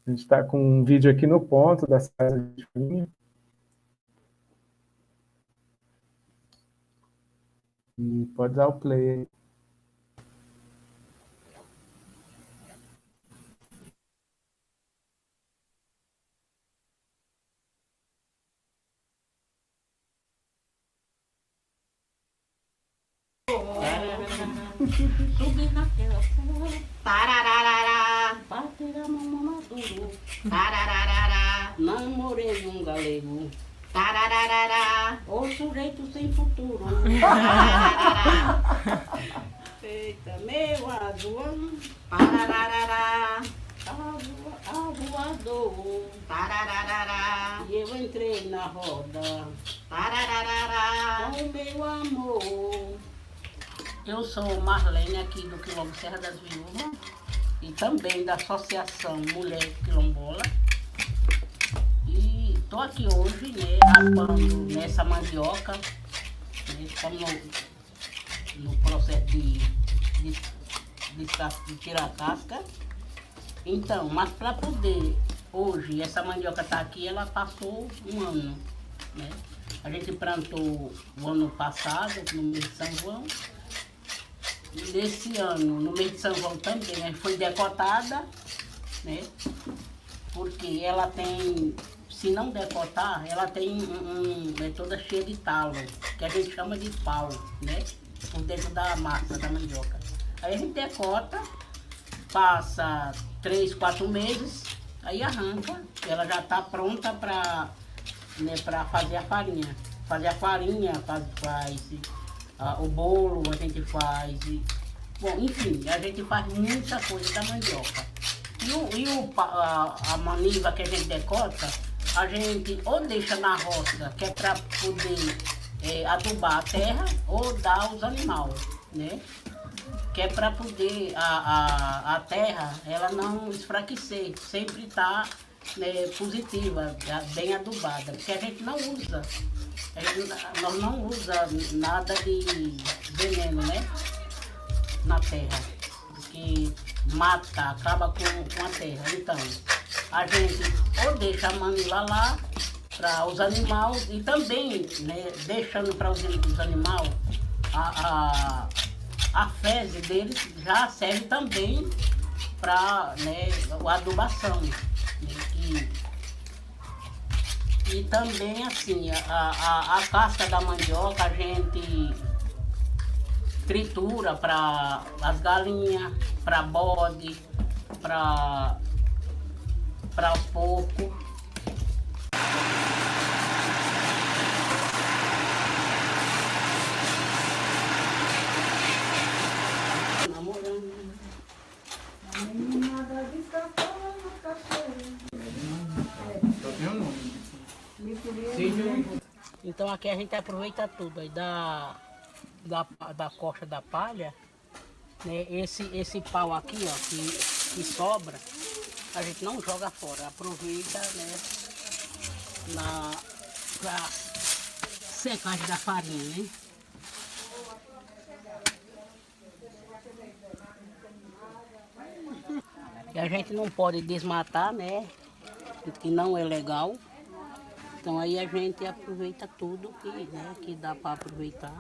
A gente está com um vídeo aqui no ponto das casas de farinha. E pode dar o play aí. Subir naquela serra, tarararara, bater a mão no maduro, tarararara, namorei um galego, tarararara, o sujeito sem futuro, tarararara, eita, meu azul, tarararara, avoador, tarararara, e eu entrei na roda, tarararara, com meu amor. Eu sou Marlene, aqui do Quilombo Serra das Viúvas, e também da Associação Mulher Quilombola. E estou aqui hoje, né, atuando nessa mandioca. Estamos no processo de tirar a casca. Então, mas para poder, hoje, essa mandioca está aqui, ela passou um ano, né? A gente plantou o ano passado, no mês de São João. Nesse ano, no mês de São João também, né, foi decotada, né? Porque ela tem, se não decotar, ela tem é toda cheia de talo, que a gente chama de pau, né? Por dentro da massa da mandioca. Aí a gente decota, passa 3, 4 meses, aí arranca, ela já está pronta para, né, para fazer a farinha. Fazer a farinha, faz o bolo, a gente faz. Bom, enfim, a gente faz muita coisa da mandioca. A maniva que a gente decota, a gente ou deixa na roça, que é para poder adubar a terra, ou dar aos animais, né? Que é para poder a terra ela não enfraquecer, sempre estar, né, positiva, bem adubada, porque a gente não usa. Nós não usamos nada de veneno, né? Na terra, que mata, acaba com a terra. Então, a gente ou deixa a manila lá para os animais e também, né, deixando para os animais a fezes deles já serve também para, né, a adubação. Né? E também assim, a casca da mandioca a gente tritura para as galinhas, para bode, para os porcos. Então aqui a gente aproveita tudo aí da costa da palha, né? Esse pau aqui, ó, que sobra, a gente não joga fora, aproveita, né, pra secagem da farinha, né? E a gente não pode desmatar, né? Que não é legal. Então aí a gente aproveita tudo que, né, que dá para aproveitar.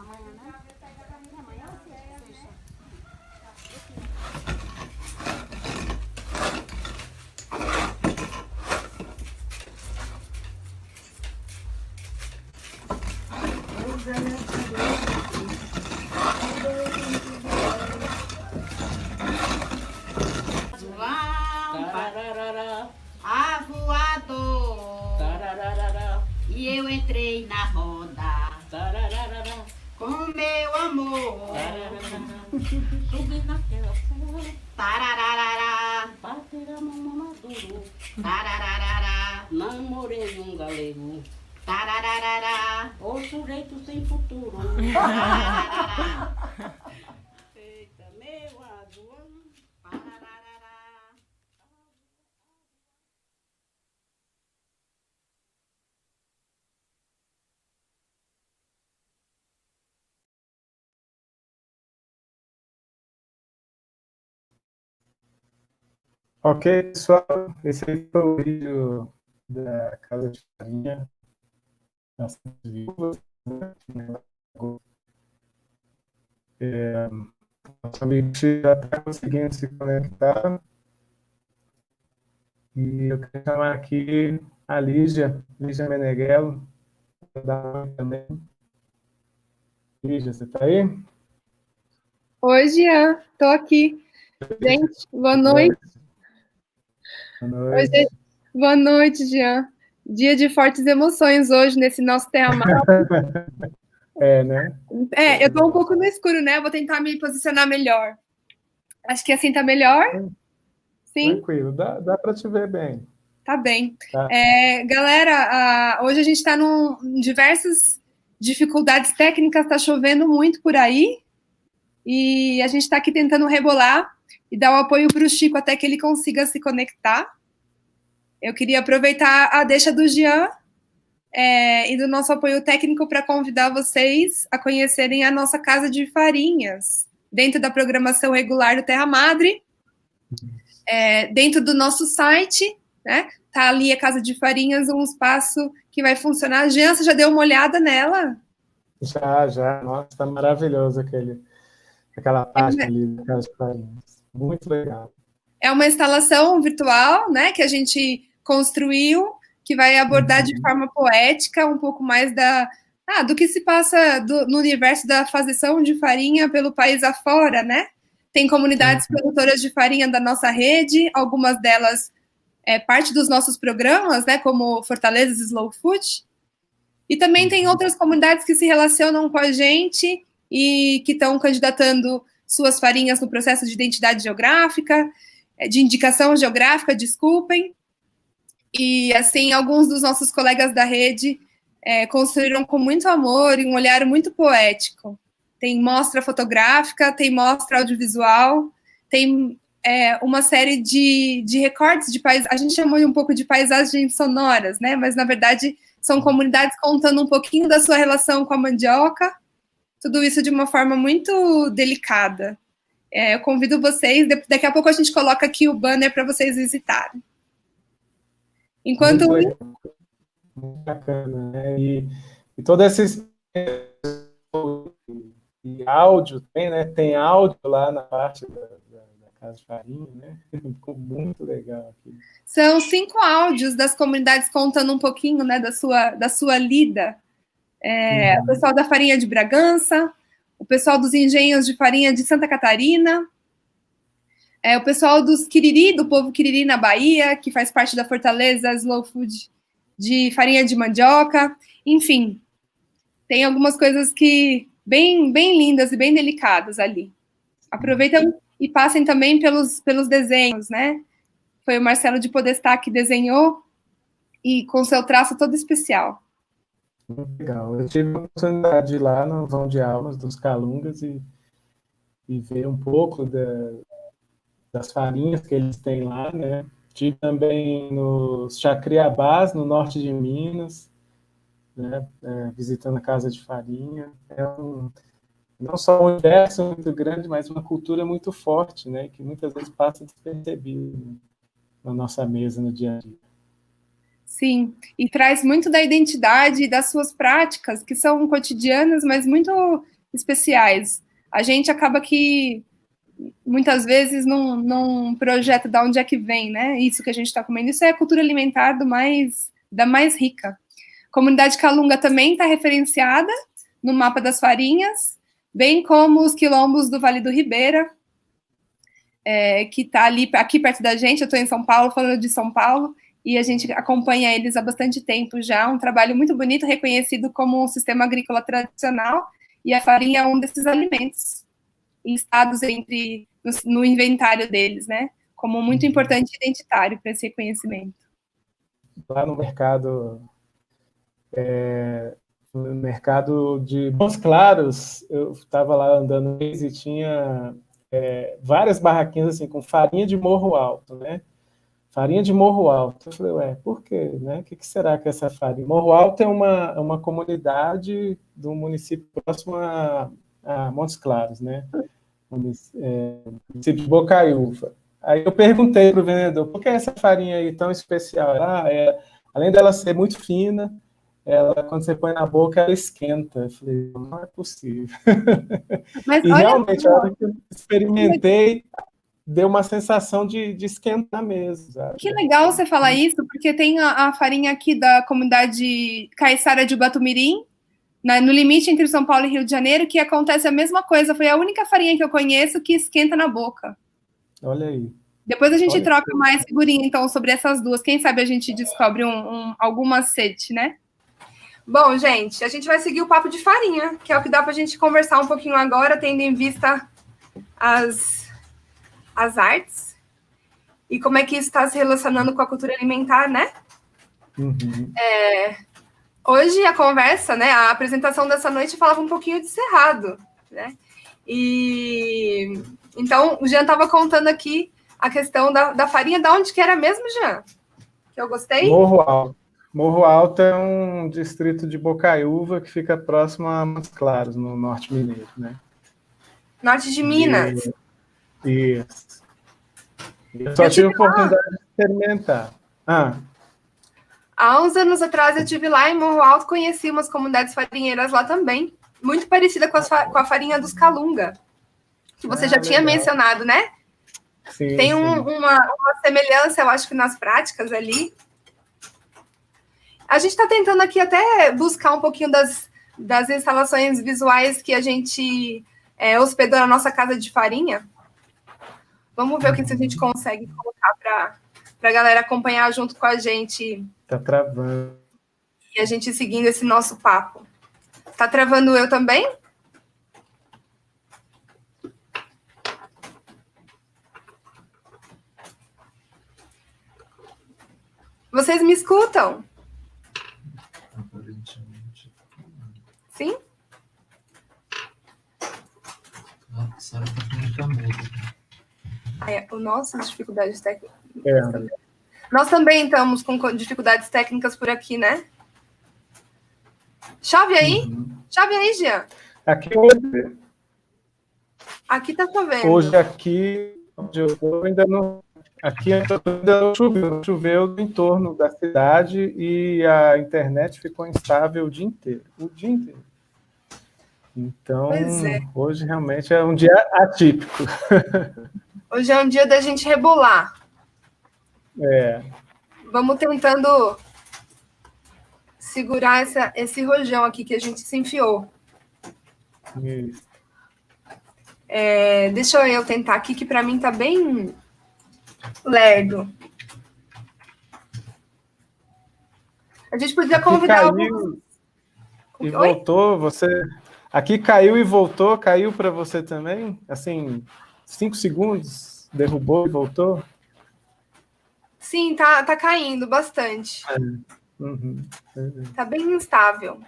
Tararara, Avoador, tararara, e eu entrei na roda tararara, com meu amor. subir naquela serra, Tarararara, bater a mão no maduro, tarararara, namorei um galego, tarararara, o sujeito sem futuro. tarararara, Eita, meu azul. tarararara. Ok, pessoal, esse aí foi o vídeo da Casa de Farinha, das viúvas, né? Nosso amigo já está conseguindo se conectar. E eu quero chamar aqui a Lígia Meneghello, para dar um oi também. Lígia, você está aí? Oi, Jean, tô aqui. Gente, boa noite. Boa Oi, noite. gente. Boa noite, Jean. Dia de fortes emoções hoje nesse nosso Terra Mar. É, né? Eu tô um pouco no escuro, né? Vou tentar me posicionar melhor. Acho que assim tá melhor. Sim, Tranquilo, dá para te ver bem. tá bem. Tá. Galera, hoje a gente tá em diversas dificuldades técnicas, tá chovendo muito por aí. E a gente tá aqui tentando rebolar e dar o apoio para o Chico até que ele consiga se conectar. Eu queria aproveitar a deixa do Jean e do nosso apoio técnico para convidar vocês a conhecerem a nossa Casa de Farinhas, dentro da programação regular do Terra Madre, dentro do nosso site, né? Tá ali a Casa de Farinhas, um espaço que vai funcionar. Jean, você já deu uma olhada nela? Já. Nossa, está maravilhoso aquela parte ali da Casa de Farinhas. Muito legal. É uma instalação virtual, né, que a gente construiu, que vai abordar de forma poética um pouco mais do que se passa no universo da fabricação de farinha pelo país afora, né? Tem comunidades produtoras de farinha da nossa rede, algumas delas parte dos nossos programas, né, como Fortalezas Slow Food. E também tem outras comunidades que se relacionam com a gente e que estão candidatando suas farinhas no processo de identidade geográfica, de indicação geográfica, desculpem. E, assim, alguns dos nossos colegas da rede construíram com muito amor e um olhar muito poético. Tem mostra fotográfica, tem mostra audiovisual, tem uma série de recortes de paisagens. A gente chamou um pouco de paisagens sonoras, né? Mas, na verdade, são comunidades contando um pouquinho da sua relação com a mandioca, tudo isso de uma forma muito delicada. Eu convido vocês, daqui a pouco a gente coloca aqui o banner para vocês visitarem. Enquanto... Muito bacana, né? E todo esse e áudio também, né? Tem áudio lá na parte da Casa de Farinha, né? Ficou muito legal aqui. São 5 áudios das comunidades contando um pouquinho, né, da sua lida. O pessoal da farinha de Bragança, o pessoal dos engenhos de farinha de Santa Catarina, o pessoal dos Quiriri, do povo Quiriri na Bahia, que faz parte da Fortaleza Slow Food de farinha de mandioca. Enfim, tem algumas coisas que bem lindas e bem delicadas ali. Aproveitem e passem também pelos desenhos, né? Foi o Marcelo de Podestá que desenhou e com seu traço todo especial. Muito legal. Eu tive a oportunidade de ir lá no vão de almas dos Calungas e ver um pouco das farinhas que eles têm lá, né? Tive também nos Chacriabás, no norte de Minas, né? Visitando a Casa de Farinha. Não só um universo muito grande, mas uma cultura muito forte, né? Que muitas vezes passa despercebido na nossa mesa no dia a dia. Sim, e traz muito da identidade e das suas práticas, que são cotidianas, mas muito especiais. A gente acaba que muitas vezes não projeta de onde é que vem, né? Isso que a gente está comendo. Isso é a cultura alimentar da mais rica. A comunidade Calunga também está referenciada no mapa das farinhas, bem como os quilombos do Vale do Ribeira, que está ali, aqui perto da gente. Eu estou em São Paulo, falando de São Paulo, e a gente acompanha eles há bastante tempo já. Um trabalho muito bonito, reconhecido como um sistema agrícola tradicional, e a farinha é um desses alimentos listados no inventário deles, né? Como muito importante e identitário para esse reconhecimento. Lá no mercado de Montes Claros, eu estava lá andando e tinha várias barraquinhas assim com farinha de Morro Alto, né? Farinha de Morro Alto. Eu falei, ué, por quê? Né? O que será que é essa farinha? Morro Alto é uma comunidade do município próximo a Montes Claros, né? Município de Bocaiúva. Aí eu perguntei para o vendedor, por que essa farinha aí tão especial? Além dela ser muito fina, quando você põe na boca, ela esquenta. Eu falei, não é possível. Mas E olha realmente, a só, hora que eu experimentei, deu uma sensação de esquentar mesmo, sabe? que legal você falar isso, porque tem a farinha aqui da comunidade caiçara de Ubatumirim, no limite entre São Paulo e Rio de Janeiro, que acontece a mesma coisa. Foi a única farinha que eu conheço que esquenta na boca. Olha aí. Depois a gente Olha. troca mais figurinha, então, sobre essas duas. Quem sabe a gente descobre algum macete, né? Bom, gente, a gente vai seguir o papo de farinha, que é o que dá pra gente conversar um pouquinho agora, tendo em vista as artes e como é que isso está se relacionando com a cultura alimentar, né? Uhum. Hoje a conversa, né, a apresentação dessa noite falava um pouquinho de Cerrado, né? E então o Jean estava contando aqui a questão da farinha, da onde que era mesmo, Jean? Que eu gostei? Morro Alto. Morro Alto é um distrito de Bocaiúva que fica próximo a Montes Claros, no norte mineiro, né? Norte de Minas. Isso. Eu só tive a oportunidade de experimentar. Há uns anos atrás eu estive lá em Morro Alto, conheci umas comunidades farinheiras lá também, muito parecida com a farinha dos Calunga, que você já tinha mencionado, né? Sim, tem sim. Uma semelhança, eu acho que nas práticas ali. A gente está tentando aqui até buscar um pouquinho das instalações visuais que a gente hospedou na nossa casa de farinha. Vamos ver o que a gente consegue colocar para a galera acompanhar junto com a gente. Tá travando. E a gente seguindo esse nosso papo. Tá travando eu também? Vocês me escutam? Sim? O nosso dificuldades técnicas. Nós também estamos com dificuldades técnicas por aqui, né? Chove aí? Chove aí, Jean? Aqui tá chovendo. Hoje aqui, onde eu estou, ainda não... Aqui ainda não choveu. Choveu em torno da cidade e a internet ficou instável o dia inteiro. Então, hoje realmente é um dia atípico. Hoje é um dia da gente rebolar. Vamos tentando segurar esse rojão aqui que a gente se enfiou. Isso. Deixa eu tentar aqui, que para mim tá bem lerdo. A gente podia convidar alguns... E voltou, você... Aqui caiu e voltou, caiu para você também? Assim, 5 segundos, derrubou e voltou? Sim, tá caindo bastante. Tá bem instável.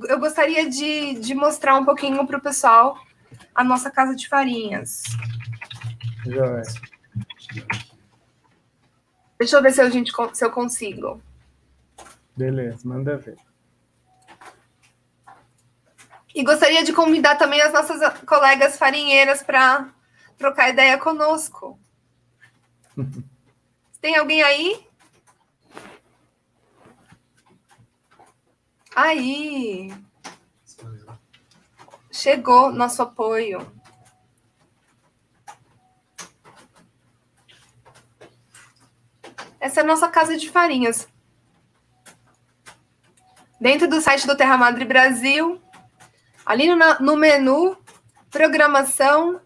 Eu gostaria de mostrar um pouquinho para o pessoal a nossa casa de farinhas. Joia. Deixa eu ver se eu consigo. Beleza, manda ver. E gostaria de convidar também as nossas colegas farinheiras para trocar ideia conosco. Tem alguém aí? Aí. Chegou nosso apoio. Essa é a nossa casa de farinhas. Dentro do site do Terra Madre Brasil, ali no menu, programação,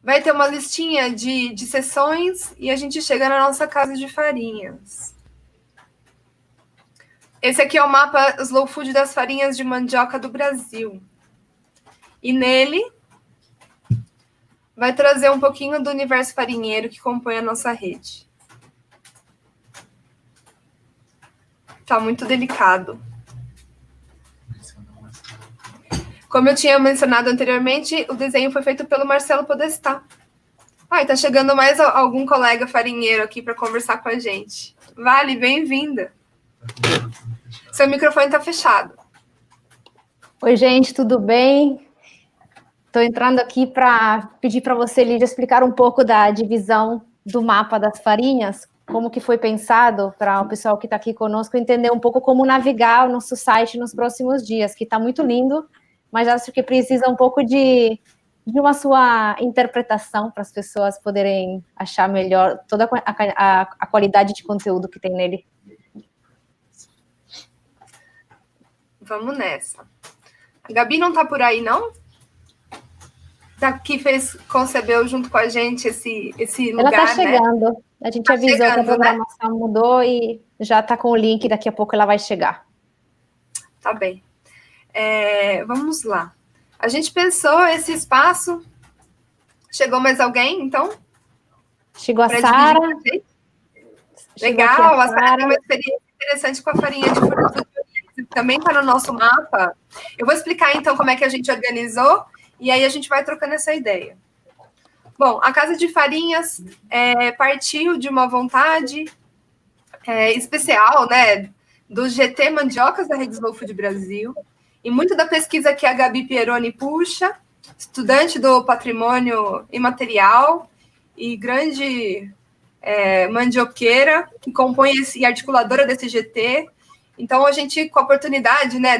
vai ter uma listinha de sessões e a gente chega na nossa casa de farinhas. Esse aqui é o mapa Slow Food das farinhas de mandioca do Brasil. E nele vai trazer um pouquinho do universo farinheiro que compõe a nossa rede. Tá muito delicado. Como eu tinha mencionado anteriormente, o desenho foi feito pelo Marcelo Podestá. E tá chegando mais algum colega farinheiro aqui para conversar com a gente. Vale, bem-vinda. Seu microfone tá fechado. Oi, gente, tudo bem? Estou entrando aqui para pedir para você, Lídia, explicar um pouco da divisão do mapa das farinhas, como que foi pensado para o pessoal que está aqui conosco entender um pouco como navegar o nosso site nos próximos dias, que está muito lindo, mas acho que precisa um pouco de uma sua interpretação para as pessoas poderem achar melhor toda a qualidade de conteúdo que tem nele. Vamos nessa. A Gabi não está por aí, não? Que concebeu junto com a gente esse lugar, ela está chegando. Né? A gente avisou que a programação mudou e já está com o link, daqui a pouco ela vai chegar. Tá bem. Vamos lá. A gente pensou esse espaço. Chegou mais alguém, então? Chegou a Sara. Legal, a Sara tem uma experiência interessante com a farinha de Furnas do Dionísio, também está no nosso mapa. Eu vou explicar, então, como é que a gente organizou, e aí a gente vai trocando essa ideia. Bom, a Casa de Farinhas partiu de uma vontade especial, né, do GT Mandiocas da Rede Slow Food Brasil, e muito da pesquisa que a Gabi Pieroni puxa, estudante do patrimônio imaterial e grande mandioqueira, que compõe e articuladora desse GT. Então, a gente, com a oportunidade, né,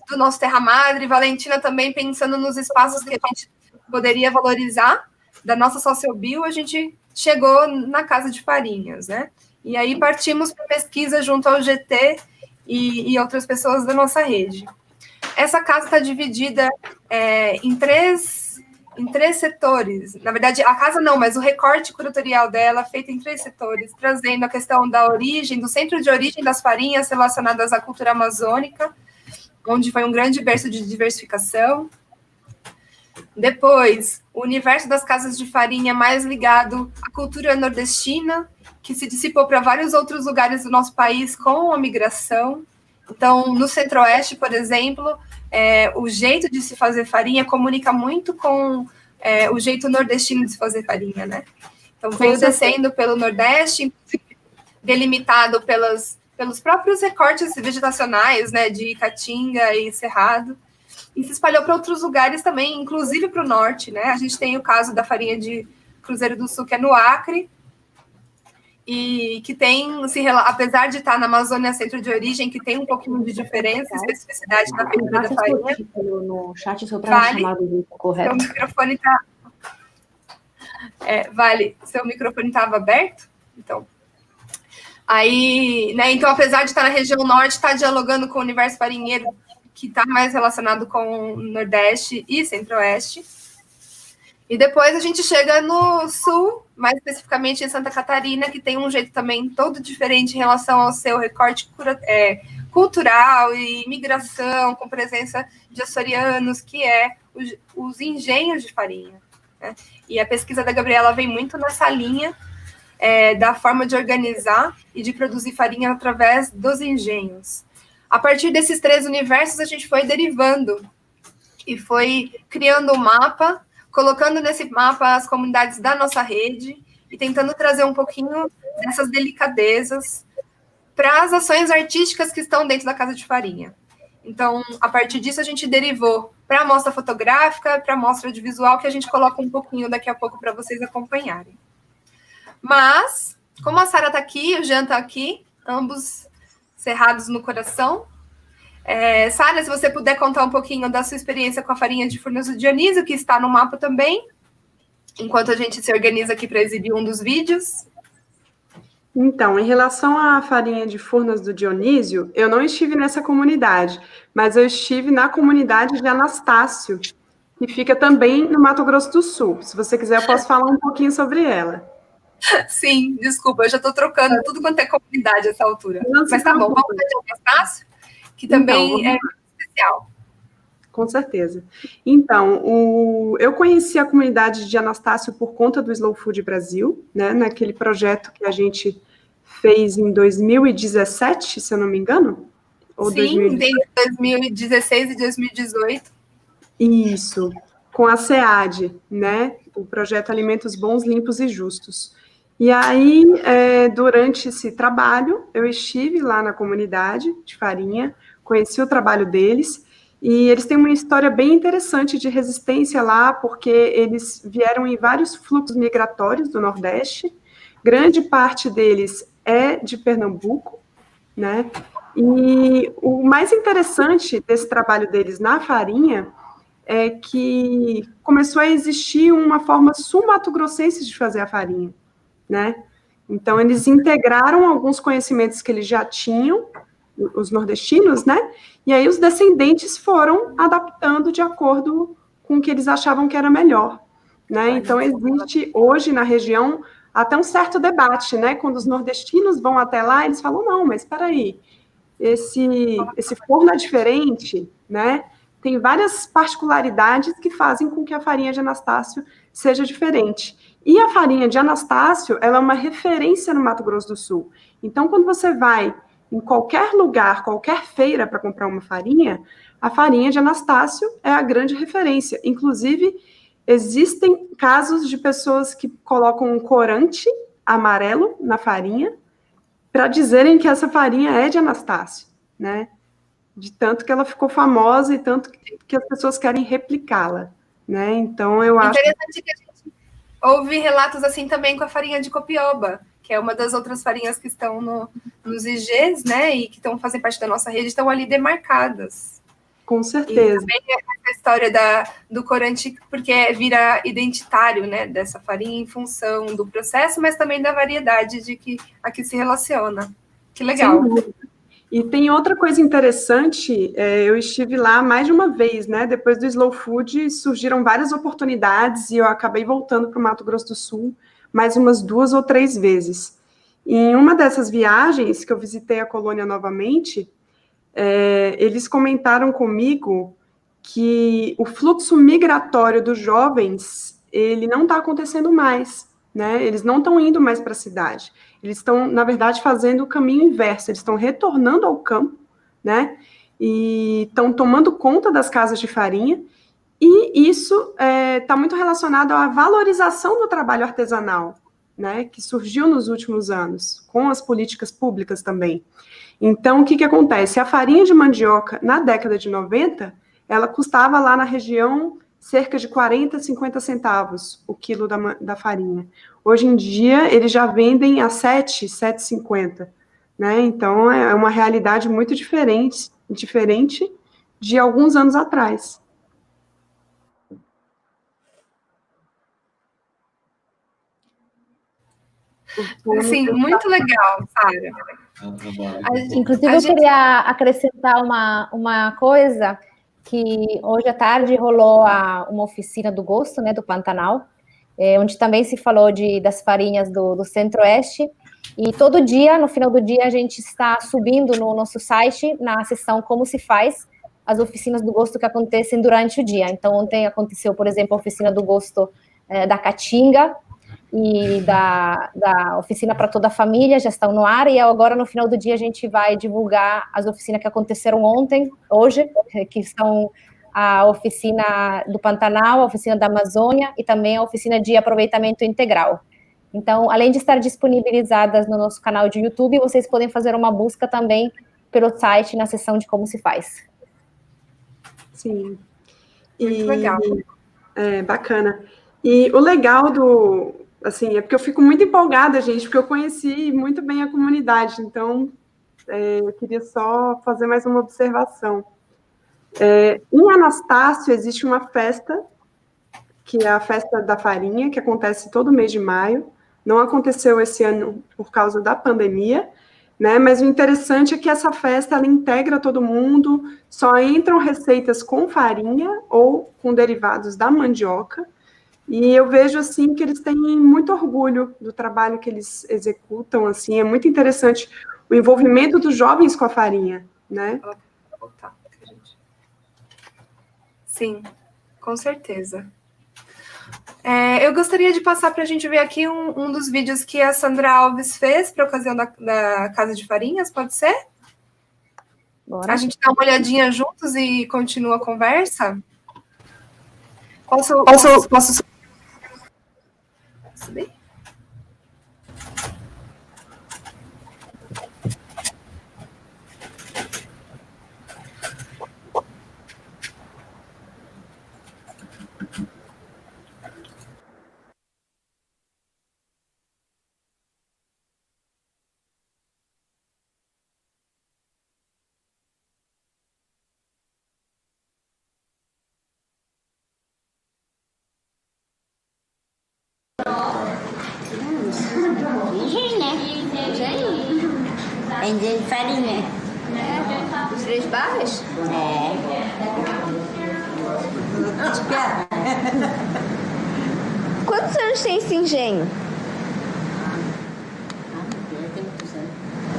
do nosso Terra Madre, Valentina também pensando nos espaços que a gente poderia valorizar, da nossa sociobio, a gente chegou na Casa de Farinhas, né? E aí partimos para pesquisa junto ao GT e outras pessoas da nossa rede. Essa casa está dividida em três setores. Na verdade, a casa não, mas o recorte curatorial dela é feito em 3 setores, trazendo a questão da origem, do centro de origem das farinhas relacionadas à cultura amazônica, onde foi um grande berço de diversificação. Depois, o universo das casas de farinha mais ligado à cultura nordestina, que se dissipou para vários outros lugares do nosso país com a migração. Então, no Centro-Oeste, por exemplo, o jeito de se fazer farinha comunica muito com o jeito nordestino de se fazer farinha, né? Então, veio descendo pelo Nordeste, delimitado pelos próprios recortes vegetacionais, né, de Caatinga e Cerrado, e se espalhou para outros lugares também, inclusive para o Norte, né? A gente tem o caso da farinha de Cruzeiro do Sul, que é no Acre, e que tem, apesar de estar na Amazônia Centro de Origem, que tem um pouquinho de diferença, especificidade na feitura da farinha. No chat só para chamar do correto. Seu microfone está... Vale, seu microfone estava aberto? Então... Aí, né, então, apesar de estar na região Norte, está dialogando com o universo farinheiro, que está mais relacionado com o Nordeste e Centro-Oeste. E depois a gente chega no Sul, mais especificamente em Santa Catarina, que tem um jeito também todo diferente em relação ao seu recorte cultural e migração, com presença de açorianos, que os engenhos de farinha, né? E a pesquisa da Gabriela vem muito nessa linha da forma de organizar e de produzir farinha através dos engenhos. A partir desses 3 universos, a gente foi derivando e foi criando um mapa, colocando nesse mapa as comunidades da nossa rede e tentando trazer um pouquinho dessas delicadezas para as ações artísticas que estão dentro da Casa de Farinha. Então, a partir disso, a gente derivou para a mostra fotográfica, para a mostra de visual, que a gente coloca um pouquinho daqui a pouco para vocês acompanharem. Mas, como a Sara está aqui, o Jean está aqui, ambos cerrados no coração. Sara, se você puder contar um pouquinho da sua experiência com a farinha de Furnas do Dionísio, que está no mapa também, enquanto a gente se organiza aqui para exibir um dos vídeos. Então, em relação à farinha de Furnas do Dionísio, eu não estive nessa comunidade, mas eu estive na comunidade de Anastácio, que fica também no Mato Grosso do Sul. Se você quiser, eu posso falar um pouquinho sobre ela. Sim, desculpa, eu já estou trocando tudo quanto é comunidade a essa altura. Mas tá bom, vamos falar de Anastácio, que também é especial. Com certeza. Então, eu conheci a comunidade de Anastácio por conta do Slow Food Brasil, né, naquele projeto que a gente fez em 2017, se eu não me engano. Ou sim, em 2016 e 2018. Isso, com a SEAD, né, o projeto Alimentos Bons, Limpos e Justos. E aí, durante esse trabalho, eu estive lá na comunidade de farinha, conheci o trabalho deles, E eles têm uma história bem interessante de resistência lá, porque eles vieram em vários fluxos migratórios do Nordeste, grande parte deles é de Pernambuco, né? E o mais interessante desse trabalho deles na farinha é que começou a existir uma forma sul-mato-grossense de fazer a farinha, né? Então, eles integraram alguns conhecimentos que eles já tinham, os nordestinos, né? E aí os descendentes foram adaptando de acordo com o que eles achavam que era melhor, né? Então, existe hoje na região até um certo debate, né? Quando os nordestinos vão até lá, eles falam, não, mas espera aí, esse forno é diferente, né? Tem várias particularidades que fazem com que a farinha de Anastácio seja diferente. E a farinha de Anastácio, ela é uma referência no Mato Grosso do Sul. Então, quando você vai em qualquer lugar, qualquer feira para comprar uma farinha, a farinha de Anastácio é a grande referência. Inclusive, existem casos de pessoas que colocam um corante amarelo na farinha para dizerem que essa farinha é de Anastácio, né? De tanto que ela ficou famosa e tanto que as pessoas querem replicá-la, né? Então, eu acho... Interessante que a gente ouve relatos assim também com a farinha de Copioba, que é uma das outras farinhas que estão nos IGs, né, e que fazem parte da nossa rede, estão ali demarcadas. Com certeza. E também essa história do corante, porque vira identitário, né, dessa farinha em função do processo, mas também da variedade de que a que se relaciona. Que legal. Sim. E tem outra coisa interessante, eu estive lá mais de uma vez, né? Depois do Slow Food, surgiram várias oportunidades e eu acabei voltando para o Mato Grosso do Sul mais umas 2 ou 3 vezes. E em uma dessas viagens, que eu visitei a colônia novamente, eles comentaram comigo que o fluxo migratório dos jovens, ele não está acontecendo mais, né? Eles não estão indo mais para a cidade. Eles estão, na verdade, fazendo o caminho inverso. Eles estão retornando ao campo, né? E estão tomando conta das casas de farinha. E isso está muito relacionado à valorização do trabalho artesanal, né? Que surgiu nos últimos anos, com as políticas públicas também. Então, o que acontece? A farinha de mandioca, na década de 90, ela custava lá na região cerca de 40, 50 centavos o quilo da farinha. Hoje em dia, eles já vendem a 7,50, né? Então, é uma realidade muito diferente de alguns anos atrás. Assim, muito legal, Sara. Inclusive, eu queria acrescentar uma coisa, que hoje à tarde rolou uma oficina do gosto, né, do Pantanal, onde também se falou das farinhas do Centro-Oeste, e todo dia, no final do dia, a gente está subindo no nosso site, na seção Como se faz, as oficinas do gosto que acontecem durante o dia. Então, ontem aconteceu, por exemplo, a oficina do gosto da Caatinga, e da oficina para toda a família, já estão no ar, e agora no final do dia a gente vai divulgar as oficinas que aconteceram hoje, que são a oficina do Pantanal, a oficina da Amazônia e também a oficina de aproveitamento integral. Então, além de estar disponibilizadas no nosso canal de YouTube, vocês podem fazer uma busca também pelo site na seção de Como se faz. Sim. Muito legal. Bacana. E o legal assim, é porque eu fico muito empolgada, gente, porque eu conheci muito bem a comunidade, então eu queria só fazer mais uma observação. Em Anastácio existe uma festa, que é a Festa da Farinha, que acontece todo mês de maio. Não aconteceu esse ano por causa da pandemia, né? Mas o interessante é que essa festa, ela integra todo mundo, só entram receitas com farinha ou com derivados da mandioca. E eu vejo, assim, que eles têm muito orgulho do trabalho que eles executam, assim, é muito interessante o envolvimento dos jovens com a farinha, né? Sim, com certeza. Eu gostaria de passar para a gente ver aqui um dos vídeos que a Sandra Alves fez para a ocasião da Casa de Farinhas, pode ser? Bora. A gente dá uma olhadinha juntos e continua a conversa? Posso subir? engenho? É engenho de farinha. É. Os 3 barras? Quantos anos tem esse engenho?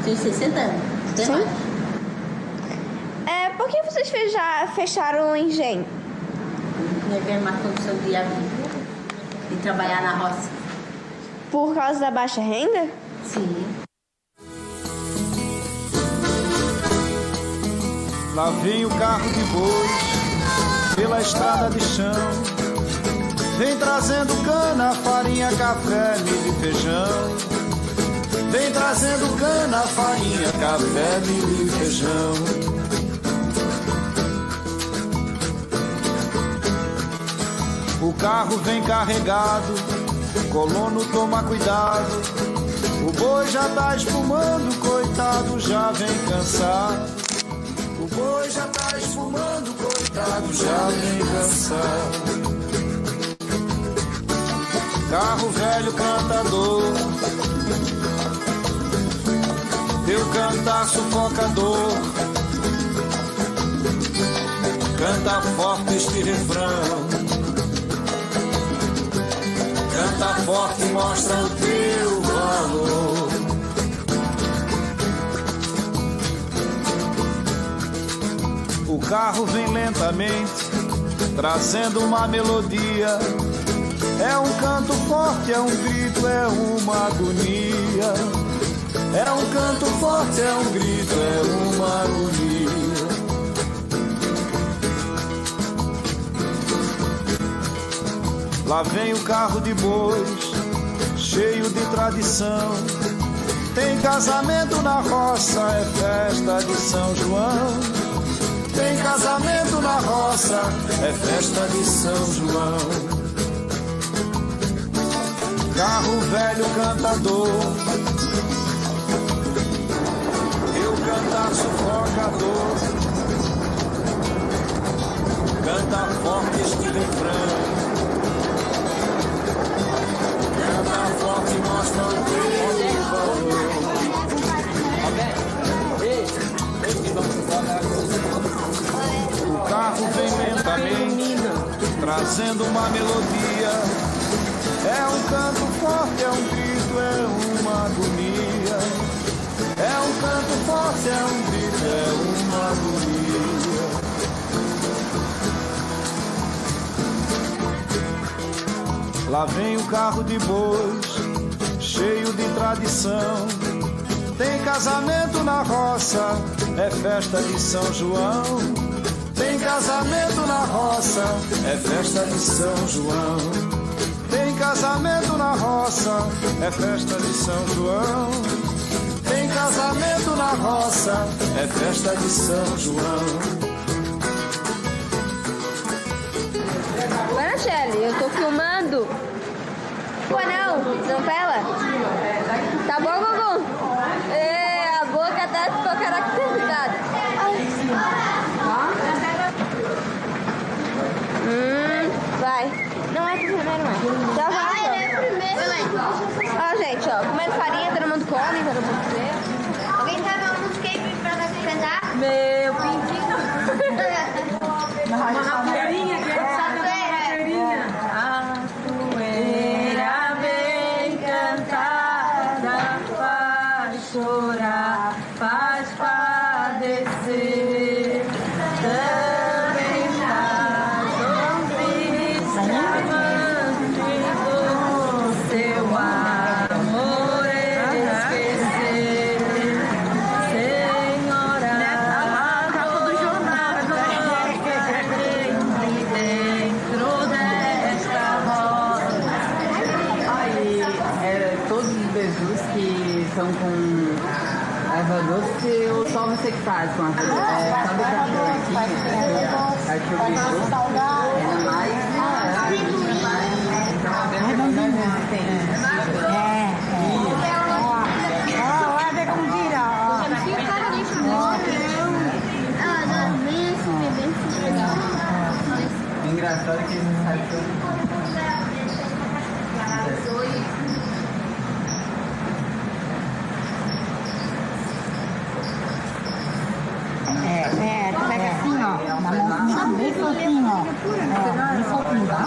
Tem 60 anos. Tem Sim. mais. Por que vocês fecharam o engenho? Nós temos uma condição de trabalhar na roça. Por causa da baixa renda? Sim. Lá vem o carro de bois pela estrada de chão. Vem trazendo cana, farinha, café, milho e feijão. Vem trazendo cana, farinha, café, milho e feijão. O carro vem carregado, colono toma cuidado. O boi já tá espumando, coitado, já vem cansado. O boi já tá esfumando, coitado, já vem cansado. Carro velho cantador, teu cantar sufocador. Canta forte este refrão, canta forte e mostra o teu valor. O carro vem lentamente, trazendo uma melodia. É um canto forte, é um grito, é uma agonia. É um canto forte, é um grito, é uma agonia. Lá vem o carro de bois, cheio de tradição. Tem casamento na roça, é festa de São João. Tem casamento na roça, é festa de São João. Carro velho cantador, eu cantar sufocador. Canta forte este refrão, canta forte e mostra o teu valor. O carro vem lentamente, trazendo uma melodia. É um canto forte, é um grito, é uma agonia. É um canto forte, é um grito, é uma agonia. Lá vem o carro de bois, cheio de tradição. Tem casamento na roça, é festa de São João. Tem casamento na roça, é festa de São João. Tem casamento na roça, é festa de São João. Tem casamento na roça, é festa de São João. Oi, Shelly, eu tô filmando. Pô, não, novela? Tá bom, Gugu? A boca tá ficou caracterizada. Vai. Não é primeiro, não é. Já vai. É primeiro. Ó, gente, ó. Comendo farinha, todo mundo come, todo mundo vê. Alguém sabe uma música aí pra cantar? Meu pintinho. Uma poeirinha, que sabe uma poeirinha. A poeira bem cantada faz chorar, faz padecer. Também faz ouvir chamando seu amor esquecer. Senhora, a capa do jornal dentro desta roda. Aí, todos os beijos que são com erva doce, ou só você que faz com a erva doce? Sabe que aqui o beiju é mais então a venda tem. Olha, vê como vira. O engraçado é que eles não sabem que mocinha bem fofinha, ó. Bem fofinha, tá?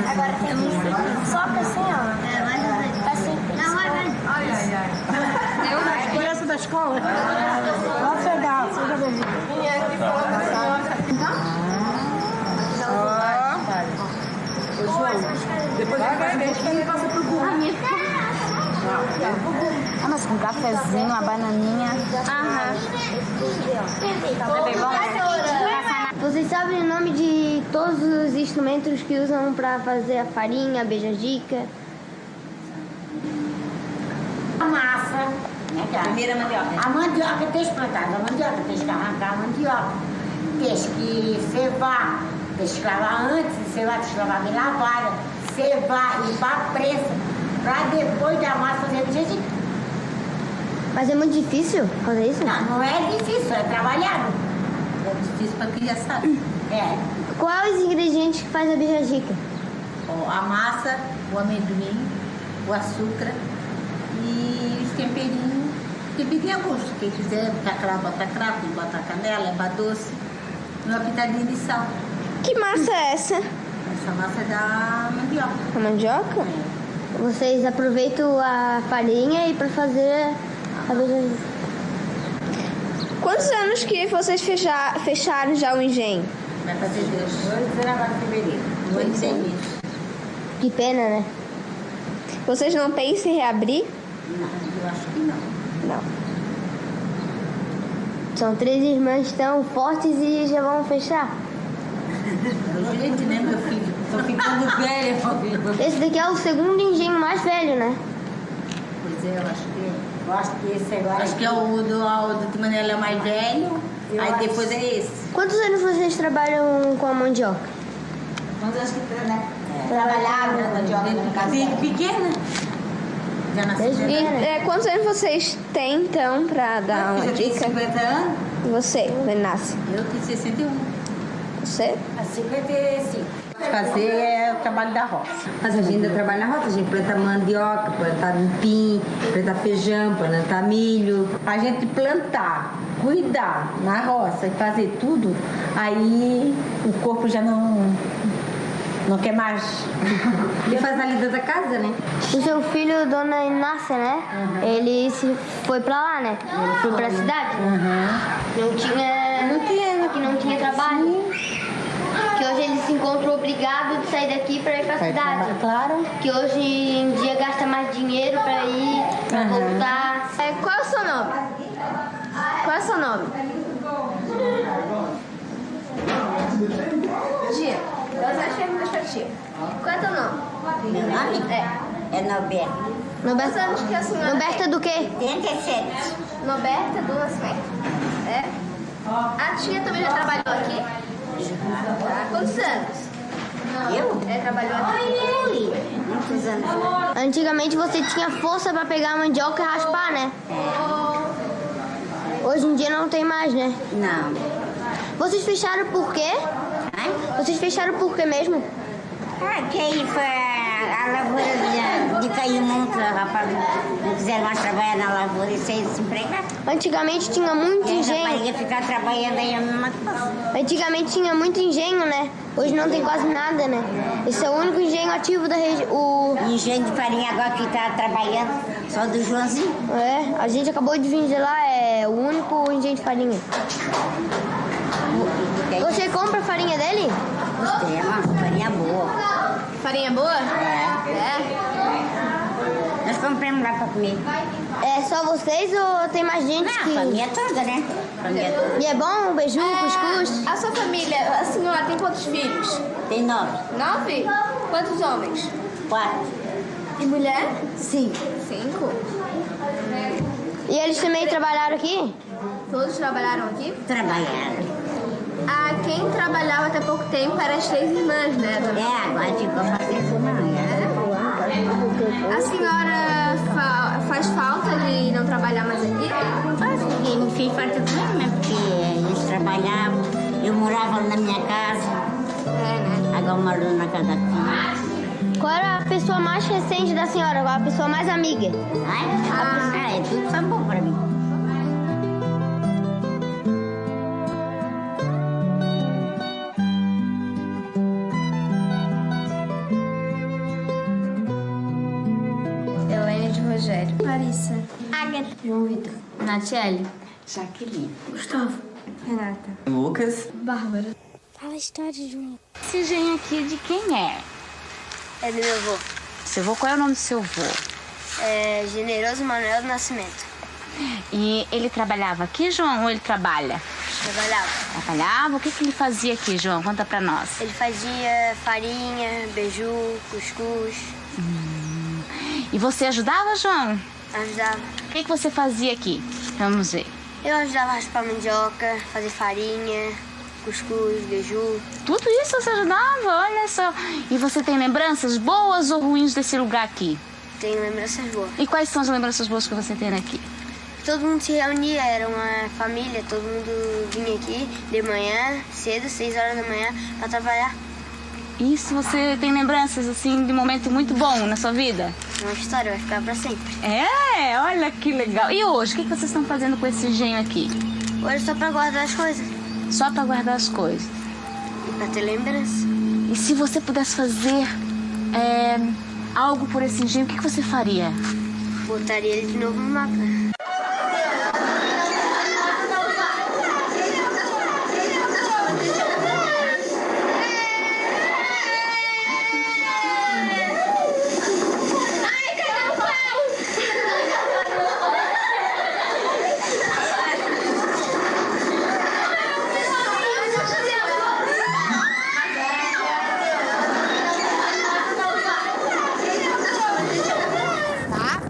Agora tem só pra assim, ó. Assim. Não, vai. Olha essa da escola. Pode pegar, seja bem-vindo. Depois vai ver que passa pro burro. Ah, mas com um cafezinho, uma bananinha. Aham. Vocês sabem o nome de todos os instrumentos que usam para fazer a farinha, a beija-dica? A massa, né, cara? Primeira mandioca. A mandioca tem que plantar, a mandioca tem que arrancar a mandioca, tem que cevar, tem que lavar antes de cevar, tem que lavar bem lavada, cevar e ir para prensa, para depois da massa fazer a beija-dica. Mas é muito difícil fazer isso? Não, não é difícil, é trabalhado. É difícil pra criança saber. É. Quais os ingredientes que faz a beija-dica? A massa, o amendoim, o açúcar e os temperinhos. Temperinho a gosto. Quem quiser botar cravo, bota cravo, quem bota canela, erva doce, uma pitadinha de sal. Que massa é essa? Essa massa é da mandioca. A mandioca? Vocês aproveitam a farinha e para fazer a beija-dica. Quantos anos que vocês fecharam já o engenho? Vai fazer 2 anos agora em fevereiro. 1 ano e 6 meses. Que pena, né? Vocês não pensam em reabrir? Não, eu acho que não. Não. São 3 irmãs tão fortes e já vão fechar. Gente, né, meu filho? Tô ficando velha, filho. Esse daqui é o segundo engenho mais velho, né? Pois é, eu acho que é. Eu acho que esse agora... Acho que é o do Timanela é o mais velho, aí depois é esse. Quantos anos vocês trabalham com a mandioca? Quantos anos que tem, né? Trabalharam na mandioca na casa pequena. Já nasceu. Quantos anos vocês têm, então, para dar uma dica? 50 anos. E você, Lenácia? Eu tenho 61. Você? A 55. Fazer é o trabalho da roça. Mas a gente ainda trabalha na roça, a gente planta mandioca, planta empim, planta feijão, planta milho. A gente plantar, cuidar na roça e fazer tudo, aí o corpo já não quer mais. Ele faz a lida da casa, né? O seu filho, Dona Inácia, né? Ele foi pra lá, né? Ele foi pra cidade. Não tinha trabalho. Que hoje ele se encontra obrigado de sair daqui para ir para a cidade. Claro. Que hoje em dia gasta mais dinheiro para ir, para voltar. Qual é o seu nome? Qual é o seu nome? Tia, eu acho que é pra tia. Qual é o teu nome? Meu nome? É Norberta. Norberta, anos que a senhora Norberta do quê? 87. Norberta do Nascimento. É. A tia também já trabalhou aqui? Quantos anos? Eu? Trabalhou aqui. Muitos anos. Antigamente você tinha força para pegar a mandioca e raspar, né? Hoje em dia não tem mais, né? Não. Vocês fecharam por quê? Vocês fecharam por quê mesmo? Que aí foi a lavoura de cair muito, rapaz. Não quiseram mais trabalhar na lavoura e sair desempregado. Antigamente tinha muito engenho. A rapaz ia ficar trabalhando aí a mesma coisa. Antigamente tinha muito engenho, né? Hoje não tem quase nada, né? Esse é o único engenho ativo da região. O engenho de farinha agora que tá trabalhando, só do Joãozinho. A gente acabou de vir de lá, é o único engenho de farinha. Você compra a farinha dele? É uma farinha boa. Farinha boa? Nós compramos lá pra comer. É só vocês ou tem mais gente que... A família toda, né? Família toda. E é bom? Beiju, cuscuz? A sua família, a senhora tem quantos filhos? Tem 9. 9? Quantos homens? 4. E mulher? 5. 5. E eles também trabalharam aqui? Todos trabalharam aqui? Trabalharam. Quem trabalhava até pouco tempo eram as 3 irmãs, né? Agora ficou fazendo A senhora faz falta de não trabalhar mais aqui? E me fez falta também, né? Porque eles trabalhavam, Eu morava na minha casa. Agora eu moro na casa aqui. Qual era a pessoa mais recente da senhora? Qual a pessoa mais amiga? É tudo tão bom pra mim. Helene de Rogério. Larissa. Agatha. João Vitor. Natiele. Jaqueline. Gustavo. Renata. Lucas. Bárbara. Fala a história de um. Esse engenho aqui de quem é? É do meu avô. Seu avô, qual é o nome do seu avô? É Generoso Manuel do Nascimento. E ele trabalhava aqui, João, ou ele trabalha? Trabalhava. Trabalhava? O que ele fazia aqui, João? Conta pra nós. Ele fazia farinha, beiju, cuscuz. E você ajudava, João? Ajudava. O que você fazia aqui? Vamos ver. Eu ajudava a raspar mandioca, fazer farinha, cuscuz, beiju. Tudo isso você ajudava? Olha só. E você tem lembranças boas ou ruins desse lugar aqui? Tenho lembranças boas. E quais são as lembranças boas que você tem aqui? Todo mundo se reunia, era uma família, todo mundo vinha aqui de manhã, cedo, 6 horas da manhã, para trabalhar. Isso, você tem lembranças, assim, de um momento muito bom na sua vida? Uma história, vai ficar para sempre. É, olha que legal. E hoje, o que vocês estão fazendo com esse engenho aqui? Hoje só para guardar as coisas. Só para guardar as coisas. E para ter lembrança. E se você pudesse fazer algo por esse engenho, o que você faria? Botaria ele de novo no mapa.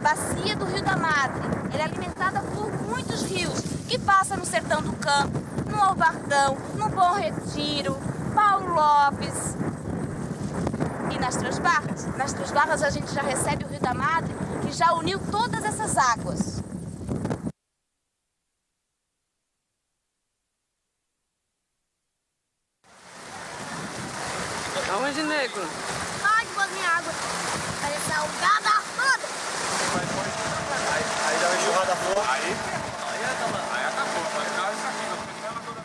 Bacia do Rio da Madre. Ela é alimentada por muitos rios que passam no Sertão do Campo, no Albardão, no Bom Retiro, Paulo Lopes e nas Três Barras. Nas Três Barras a gente já recebe o Rio da Madre, que já uniu todas essas águas. Aonde, nego? Ai, que bolinha água. Parece salgada foda. Aí dá uma enxurrada boa. Aí acabou. Vai ficar isso aqui, não toda.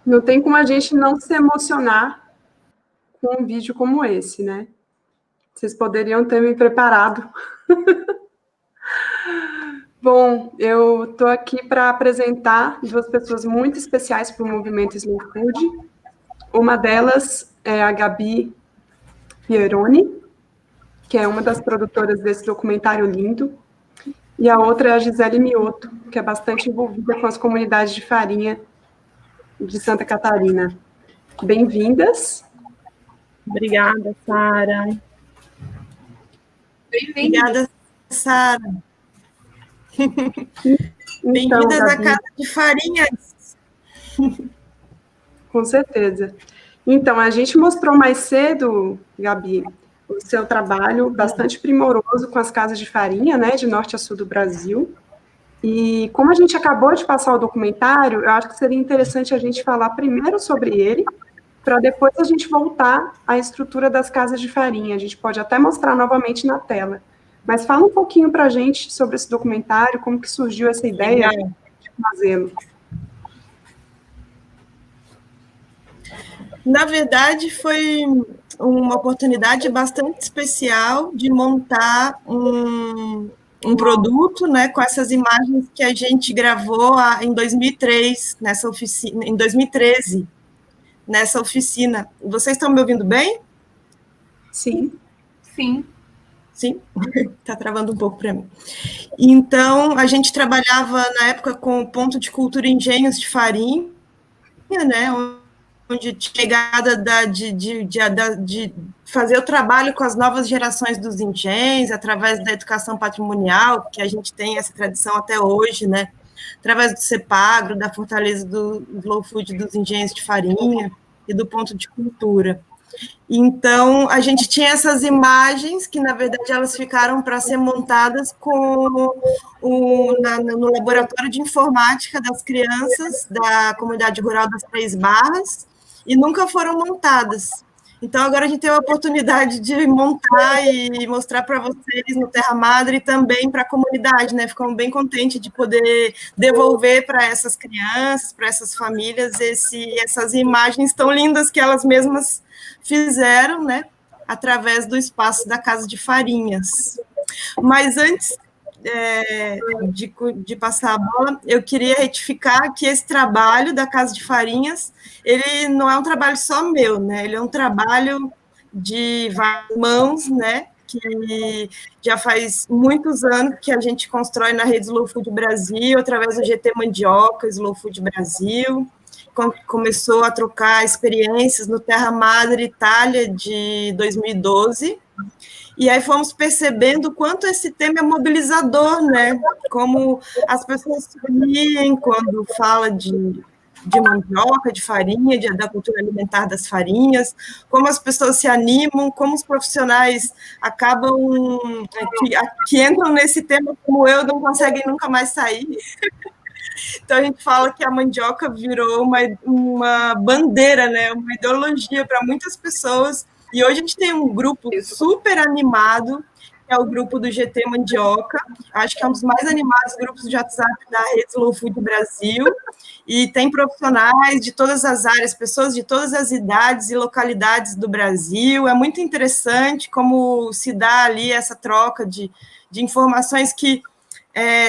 Não tem como a gente não se emocionar com um vídeo como esse, né? Vocês poderiam ter me preparado. Bom, eu estou aqui para apresentar duas pessoas muito especiais para o movimento Slow Food. Uma delas é a Gabi Pieroni, que é uma das produtoras desse documentário lindo, e a outra é a Gisele Mioto, que é bastante envolvida com as comunidades de farinha de Santa Catarina. Bem-vindas. Obrigada, Sara. Obrigada, Sara. Bem-vindas à Casa de Farinhas. Com certeza. Então, a gente mostrou mais cedo, Gabi, o seu trabalho bastante primoroso com as casas de farinha, né, de norte a sul do Brasil. E como a gente acabou de passar o documentário, eu acho que seria interessante a gente falar primeiro sobre ele, para depois a gente voltar à estrutura das casas de farinha. A gente pode até mostrar novamente na tela. Mas fala um pouquinho para a gente sobre esse documentário, como que surgiu essa ideia de fazê-lo. Na verdade, foi uma oportunidade bastante especial de montar um produto, né, com essas imagens que a gente gravou em 2003, nessa oficina, em 2013, nessa oficina. Vocês estão me ouvindo bem? Sim. Sim. Sim, está travando um pouco para mim. Então, a gente trabalhava, na época, com o ponto de cultura engenhos de farinha, né, onde tinha chegada de fazer o trabalho com as novas gerações dos engenhos, através da educação patrimonial, que a gente tem essa tradição até hoje, né, através do CEPAGRO, da fortaleza do Slow Food dos engenhos de farinha e do ponto de cultura. Então, a gente tinha essas imagens que, na verdade, elas ficaram para ser montadas no laboratório de informática das crianças da comunidade rural das Três Barras e nunca foram montadas. Então, agora a gente tem a oportunidade de montar e mostrar para vocês no Terra Madre e também para a comunidade, né? Ficamos bem contentes de poder devolver para essas crianças, para essas famílias, essas imagens tão lindas que elas mesmas fizeram, né? Através do espaço da Casa de Farinhas. Mas antes de passar a bola, eu queria retificar que esse trabalho da Casa de Farinhas, ele não é um trabalho só meu, né? Ele é um trabalho de várias mãos, né? Que já faz muitos anos que a gente constrói na rede Slow Food Brasil, através do GT Mandioca, Slow Food Brasil, começou a trocar experiências no Terra Madre Itália de 2012, e aí fomos percebendo o quanto esse tema é mobilizador, né? Como as pessoas se unem quando fala de mandioca, de farinha, da cultura alimentar das farinhas, como as pessoas se animam, como os profissionais acabam, que entram nesse tema como eu, não conseguem nunca mais sair. Então, a gente fala que a mandioca virou uma bandeira, né? Uma ideologia para muitas pessoas. E hoje a gente tem um grupo super animado, que é o grupo do GT Mandioca. Acho que é um dos mais animados grupos de WhatsApp da rede Slow Food Brasil. E tem profissionais de todas as áreas, pessoas de todas as idades e localidades do Brasil. É muito interessante como se dá ali essa troca de informações que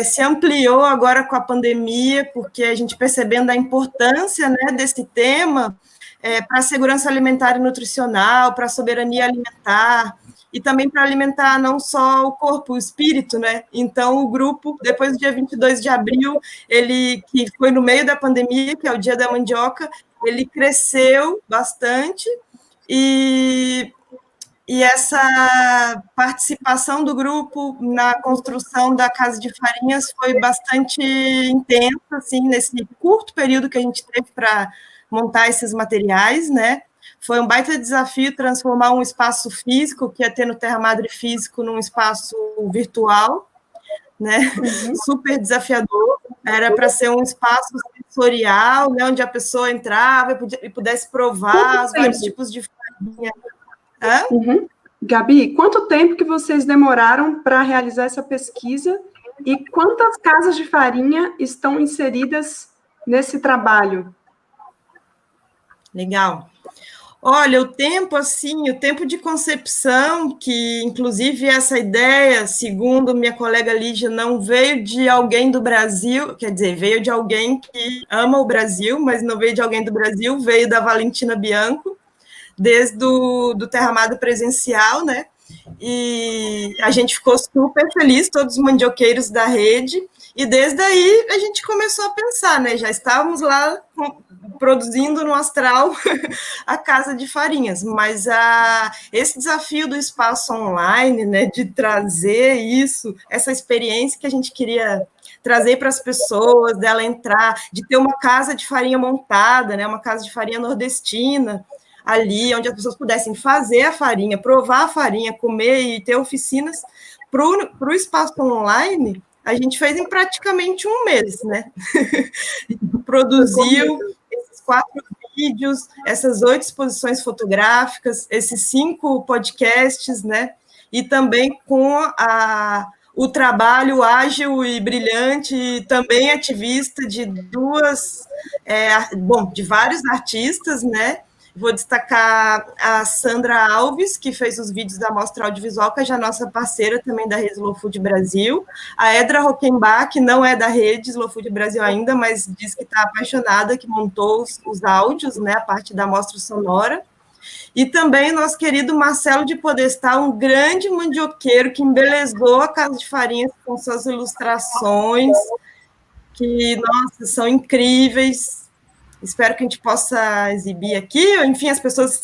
se ampliou agora com a pandemia, porque a gente percebendo a importância, né, desse tema para a segurança alimentar e nutricional, para a soberania alimentar, e também para alimentar não só o corpo, o espírito, né? Então, o grupo, depois do dia 22 de abril, que foi no meio da pandemia, que é o Dia da Mandioca, ele cresceu bastante, e essa participação do grupo na construção da Casa de Farinhas foi bastante intensa, assim, nesse curto período que a gente teve para montar esses materiais, né? Foi um baita desafio transformar um espaço físico, que ia ter no Terra Madre físico, num espaço virtual, né? Super desafiador. Era para ser um espaço sensorial, né? Onde a pessoa entrava e pudesse provar os vários tipos de farinha. Gabi, quanto tempo que vocês demoraram para realizar essa pesquisa e quantas casas de farinha estão inseridas nesse trabalho? Legal. Olha, o tempo de concepção, que inclusive essa ideia, segundo minha colega Lígia, não veio de alguém do Brasil, quer dizer, veio de alguém que ama o Brasil, mas não veio de alguém do Brasil, veio da Valentina Bianco, desde do Terra Madre presencial, né? E a gente ficou super feliz, todos os mandioqueiros da rede, e desde aí a gente começou a pensar, né? Já estávamos lá produzindo no astral a Casa de Farinhas, mas esse desafio do espaço online, né? De trazer essa experiência que a gente queria trazer para as pessoas, dela entrar, de ter uma casa de farinha montada, né? Uma casa de farinha nordestina, ali, onde as pessoas pudessem fazer a farinha, provar a farinha, comer e ter oficinas. Para o espaço online, a gente fez em praticamente um mês, né? Produziu esses 4 vídeos, essas 8 exposições fotográficas, esses 5 podcasts, né? E também com o trabalho ágil e brilhante, também ativista de de vários artistas, né? Vou destacar a Sandra Alves, que fez os vídeos da Mostra Audiovisual, que é já nossa parceira também da rede Slow Food Brasil. A Edra Rockenbach, que não é da rede Slow Food Brasil ainda, mas diz que está apaixonada, que montou os áudios, né, a parte da mostra sonora. E também nosso querido Marcelo de Podestá, um grande mandioqueiro que embelezou a Casa de Farinhas com suas ilustrações, que, nossa, são incríveis. Espero que a gente possa exibir aqui. Enfim, as pessoas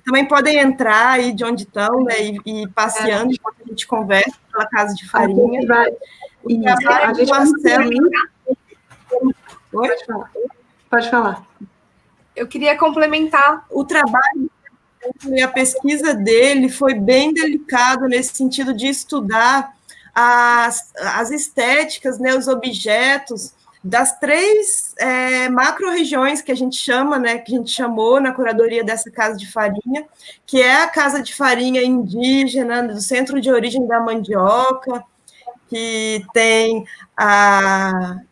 também podem entrar aí de onde estão, né, e passeando enquanto a gente conversa pela Casa de Farinha. O trabalho do Marcelo... Pode falar. Eu queria complementar. O trabalho e a pesquisa dele foi bem delicado nesse sentido de estudar as estéticas, né, os objetos das 3 macro-regiões que a gente chama, né, que a gente chamou na curadoria dessa Casa de Farinha, que é a Casa de Farinha indígena, do Centro de Origem da Mandioca, que tem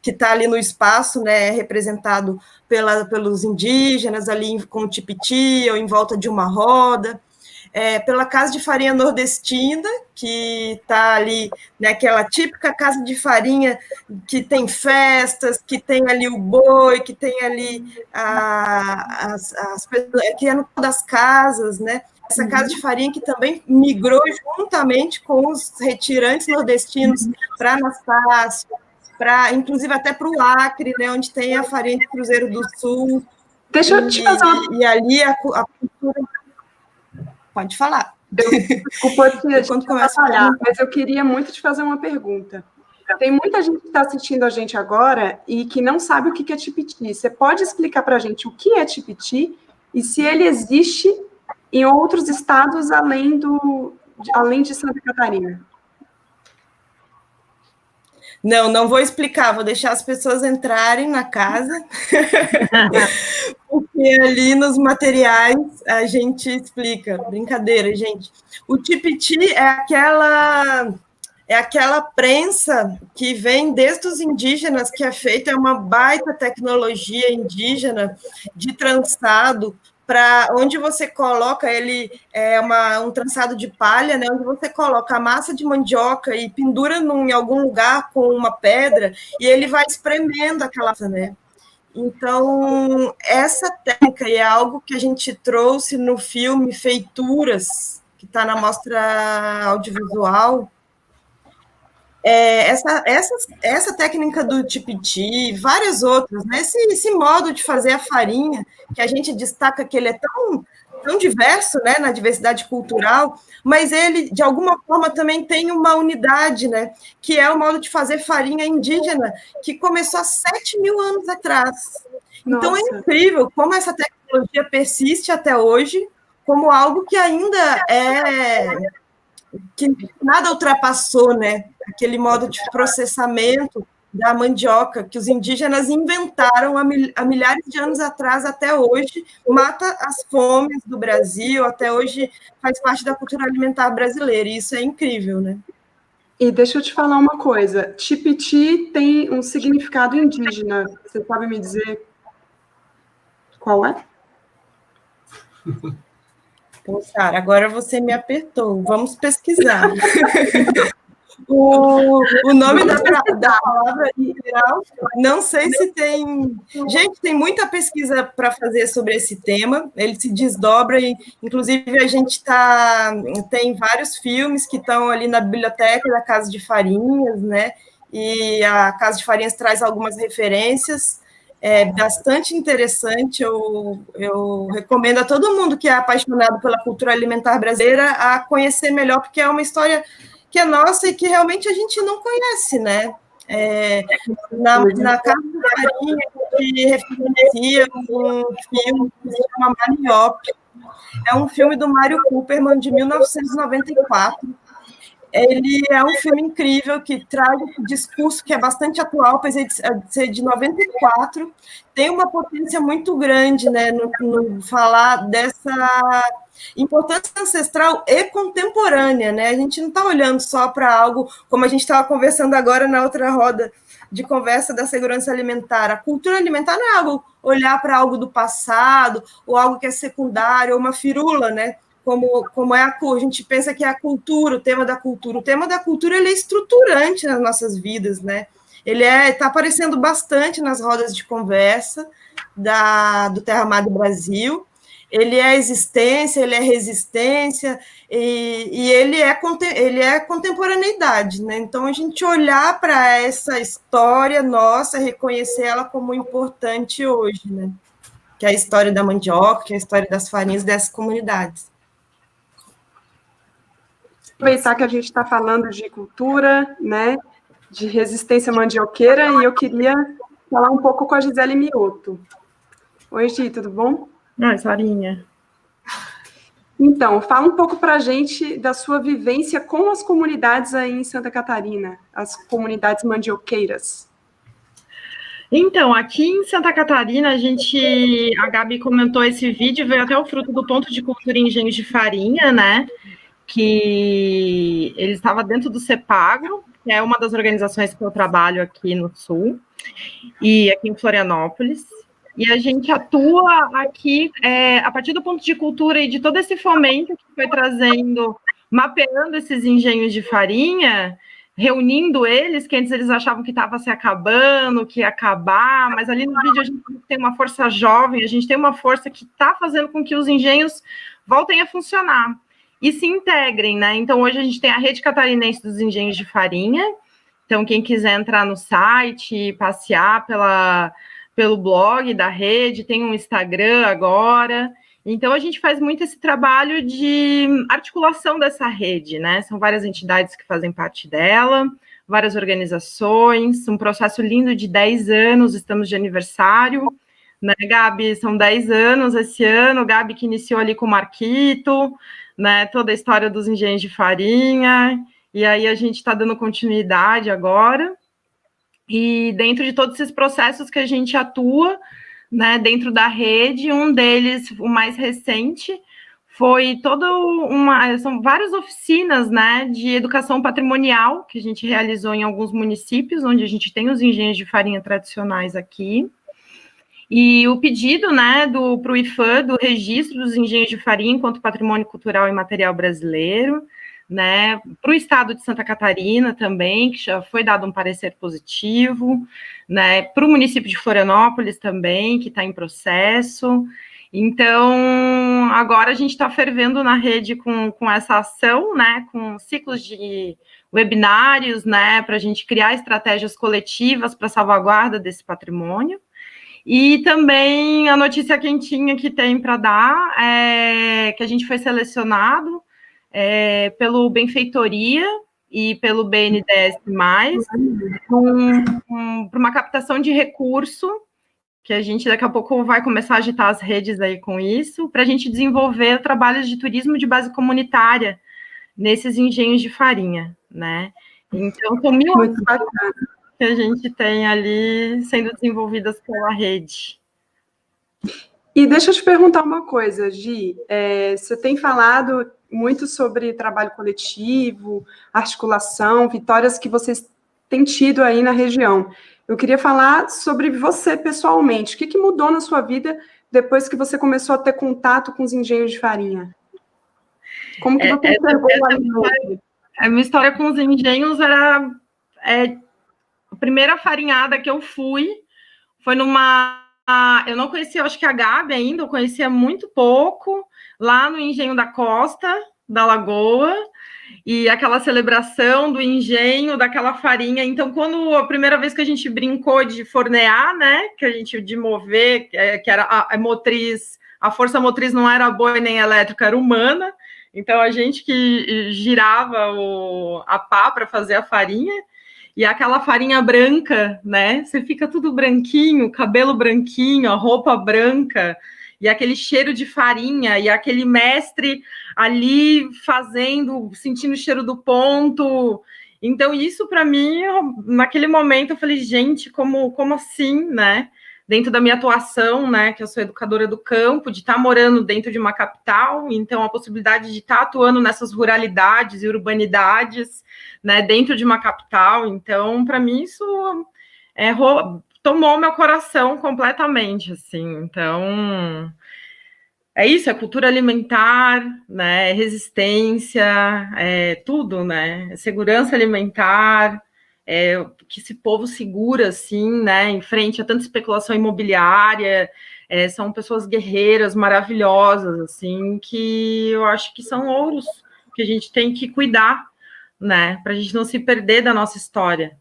que está ali no espaço, né, representado pelos indígenas, ali com o tipiti, ou em volta de uma roda, pela Casa de Farinha nordestina, que está ali, né, aquela típica casa de farinha que tem festas, que tem ali o boi, que tem ali que é no das casas, né? Essa Casa de Farinha que também migrou juntamente com os retirantes nordestinos para Anastácio, inclusive até para o Acre, né, onde tem a farinha de Cruzeiro do Sul. Deixa eu te fazer uma... E ali a cultura... Pode falar. Desculpa te atrapalhar, mas eu queria muito te fazer uma pergunta. Tem muita gente que está assistindo a gente agora e que não sabe o que é tipiti. Você pode explicar para a gente o que é tipiti e se ele existe em outros estados além de Santa Catarina? Não vou explicar, vou deixar as pessoas entrarem na casa, porque ali nos materiais a gente explica. Brincadeira, gente. O tipiti é aquela prensa que vem desde os indígenas, que é feita, é uma baita tecnologia indígena de trançado, para onde você coloca ele, um trançado de palha, né, onde você coloca a massa de mandioca e pendura em algum lugar com uma pedra, e ele vai espremendo aquela massa, né? Então, essa técnica é algo que a gente trouxe no filme Feituras, que está na mostra audiovisual. Essa técnica do tipiti, várias outras, né? Esse modo de fazer a farinha, que a gente destaca que ele é tão diverso, né, na diversidade cultural, mas ele, de alguma forma, também tem uma unidade, né, que é o modo de fazer farinha indígena, que começou há 7.000 anos atrás. Então, é incrível como essa tecnologia persiste até hoje, como algo que ainda que nada ultrapassou, né, aquele modo de processamento da mandioca que os indígenas inventaram há milhares de anos atrás, até hoje, mata as fomes do Brasil, até hoje faz parte da cultura alimentar brasileira, e isso é incrível, né? E deixa eu te falar uma coisa, tipiti tem um significado indígena, você sabe me dizer qual é? Então, Sara, agora você me apertou, vamos pesquisar. O nome da palavra literal, não sei se tem... Gente, tem muita pesquisa para fazer sobre esse tema, ele se desdobra, e inclusive a gente tem vários filmes que estão ali na biblioteca da Casa de Farinhas, né? E a Casa de Farinhas traz algumas referências, bastante interessante, eu recomendo a todo mundo que é apaixonado pela cultura alimentar brasileira a conhecer melhor, porque é uma história que é nossa e que realmente a gente não conhece, né? Na Casa de Farinha, que referencia um filme que se chama Maniope, é um filme do Mário Cooperman, de 1994, ele é um filme incrível, que traz um discurso que é bastante atual, apesar de ser de 94, tem uma potência muito grande, né, no falar dessa importância ancestral e contemporânea, né? A gente não está olhando só para algo, como a gente estava conversando agora na outra roda de conversa da segurança alimentar. A cultura alimentar não é algo, olhar para algo do passado, ou algo que é secundário, ou uma firula, né? Como é a gente pensa que é a cultura, o tema da cultura. O tema da cultura, ele é estruturante nas nossas vidas, né? Ele está aparecendo bastante nas rodas de conversa do Terra Mar do Brasil. ele é existência, ele é resistência, e ele é contemporaneidade, né? Então, a gente olhar para essa história nossa, reconhecer ela como importante hoje, né? Que é a história da mandioca, que é a história das farinhas dessas comunidades. Aproveitar que a gente está falando de cultura, né, de resistência mandioqueira, e eu queria falar um pouco com a Gisele Mioto. Oi, Gi, tudo bom? Oi, Sarinha. Então, fala um pouco para a gente da sua vivência com as comunidades aí em Santa Catarina, as comunidades mandioqueiras. Então, aqui em Santa Catarina, a Gabi comentou esse vídeo, veio até o fruto do Ponto de Cultura e Engenhos de Farinha, né? Que ele estava dentro do CEPAGRO, que é uma das organizações que eu trabalho aqui no Sul, e aqui em Florianópolis. E a gente atua aqui a partir do ponto de cultura e de todo esse fomento que foi trazendo, mapeando esses engenhos de farinha, reunindo eles, que antes eles achavam que estava se acabando, que ia acabar, mas ali no vídeo a gente tem uma força jovem, a gente tem uma força que está fazendo com que os engenhos voltem a funcionar e se integrem, né? Então, hoje a gente tem a Rede Catarinense dos Engenhos de Farinha. Então, quem quiser entrar no site, passear pelo blog da rede, tem um Instagram agora. Então, a gente faz muito esse trabalho de articulação dessa rede, né? São várias entidades que fazem parte dela, várias organizações, um processo lindo de 10 anos, estamos de aniversário, né, Gabi? São 10 anos esse ano, Gabi que iniciou ali com o Marquito, né, toda a história dos engenhos de farinha, e aí a gente está dando continuidade agora, e dentro de todos esses processos que a gente atua, né, dentro da rede, um deles, o mais recente, foi são várias oficinas, né, de educação patrimonial, que a gente realizou em alguns municípios, onde a gente tem os engenhos de farinha tradicionais aqui, e o pedido, né, para o IFAM, do registro dos engenhos de farinha enquanto patrimônio cultural e material brasileiro, né, para o estado de Santa Catarina também, que já foi dado um parecer positivo, né, para o município de Florianópolis também, que está em processo. Então, agora a gente está fervendo na rede com essa ação, né, com ciclos de webinários, né, para a gente criar estratégias coletivas para salvaguarda desse patrimônio. E também a notícia quentinha que tem para dar é que a gente foi selecionado pelo Benfeitoria e pelo BNDES+, para uma captação de recurso, que a gente daqui a pouco vai começar a agitar as redes aí com isso, para a gente desenvolver trabalhos de turismo de base comunitária nesses engenhos de farinha, né? Então, são 1.000 ações que a gente tem ali sendo desenvolvidas pela rede. E deixa eu te perguntar uma coisa, Gi, você tem falado muito sobre trabalho coletivo, articulação, vitórias que vocês têm tido aí na região. Eu queria falar sobre você pessoalmente. O que mudou na sua vida depois que você começou a ter contato com os engenhos de farinha? Como que você enxergou a minha história com os engenhos era... a primeira farinhada que eu fui foi eu não conhecia, acho que a Gabi ainda, eu conhecia muito pouco, lá no Engenho da Costa, da Lagoa, e aquela celebração do engenho, daquela farinha. Então, quando a primeira vez que a gente brincou de fornear, né, que a gente de mover, que era a motriz, a força motriz não era boa nem elétrica, era humana, então a gente que girava a pá para fazer a farinha, e aquela farinha branca, né? Você fica tudo branquinho, cabelo branquinho, a roupa branca, e aquele cheiro de farinha, e aquele mestre ali sentindo o cheiro do ponto. Então, isso para mim, naquele momento, eu falei, gente, como assim, né? Dentro da minha atuação, né? Que eu sou educadora do campo, de estar morando dentro de uma capital, então a possibilidade de estar atuando nessas ruralidades e urbanidades, né, dentro de uma capital. Então, para mim, isso tomou meu coração completamente, assim. Então, é isso, é cultura alimentar, né, resistência, tudo, né, segurança alimentar, que esse povo segura, assim, né, em frente a tanta especulação imobiliária, São pessoas guerreiras, maravilhosas, assim, que eu acho que são ouros que a gente tem que cuidar, né, para a gente não se perder da nossa história.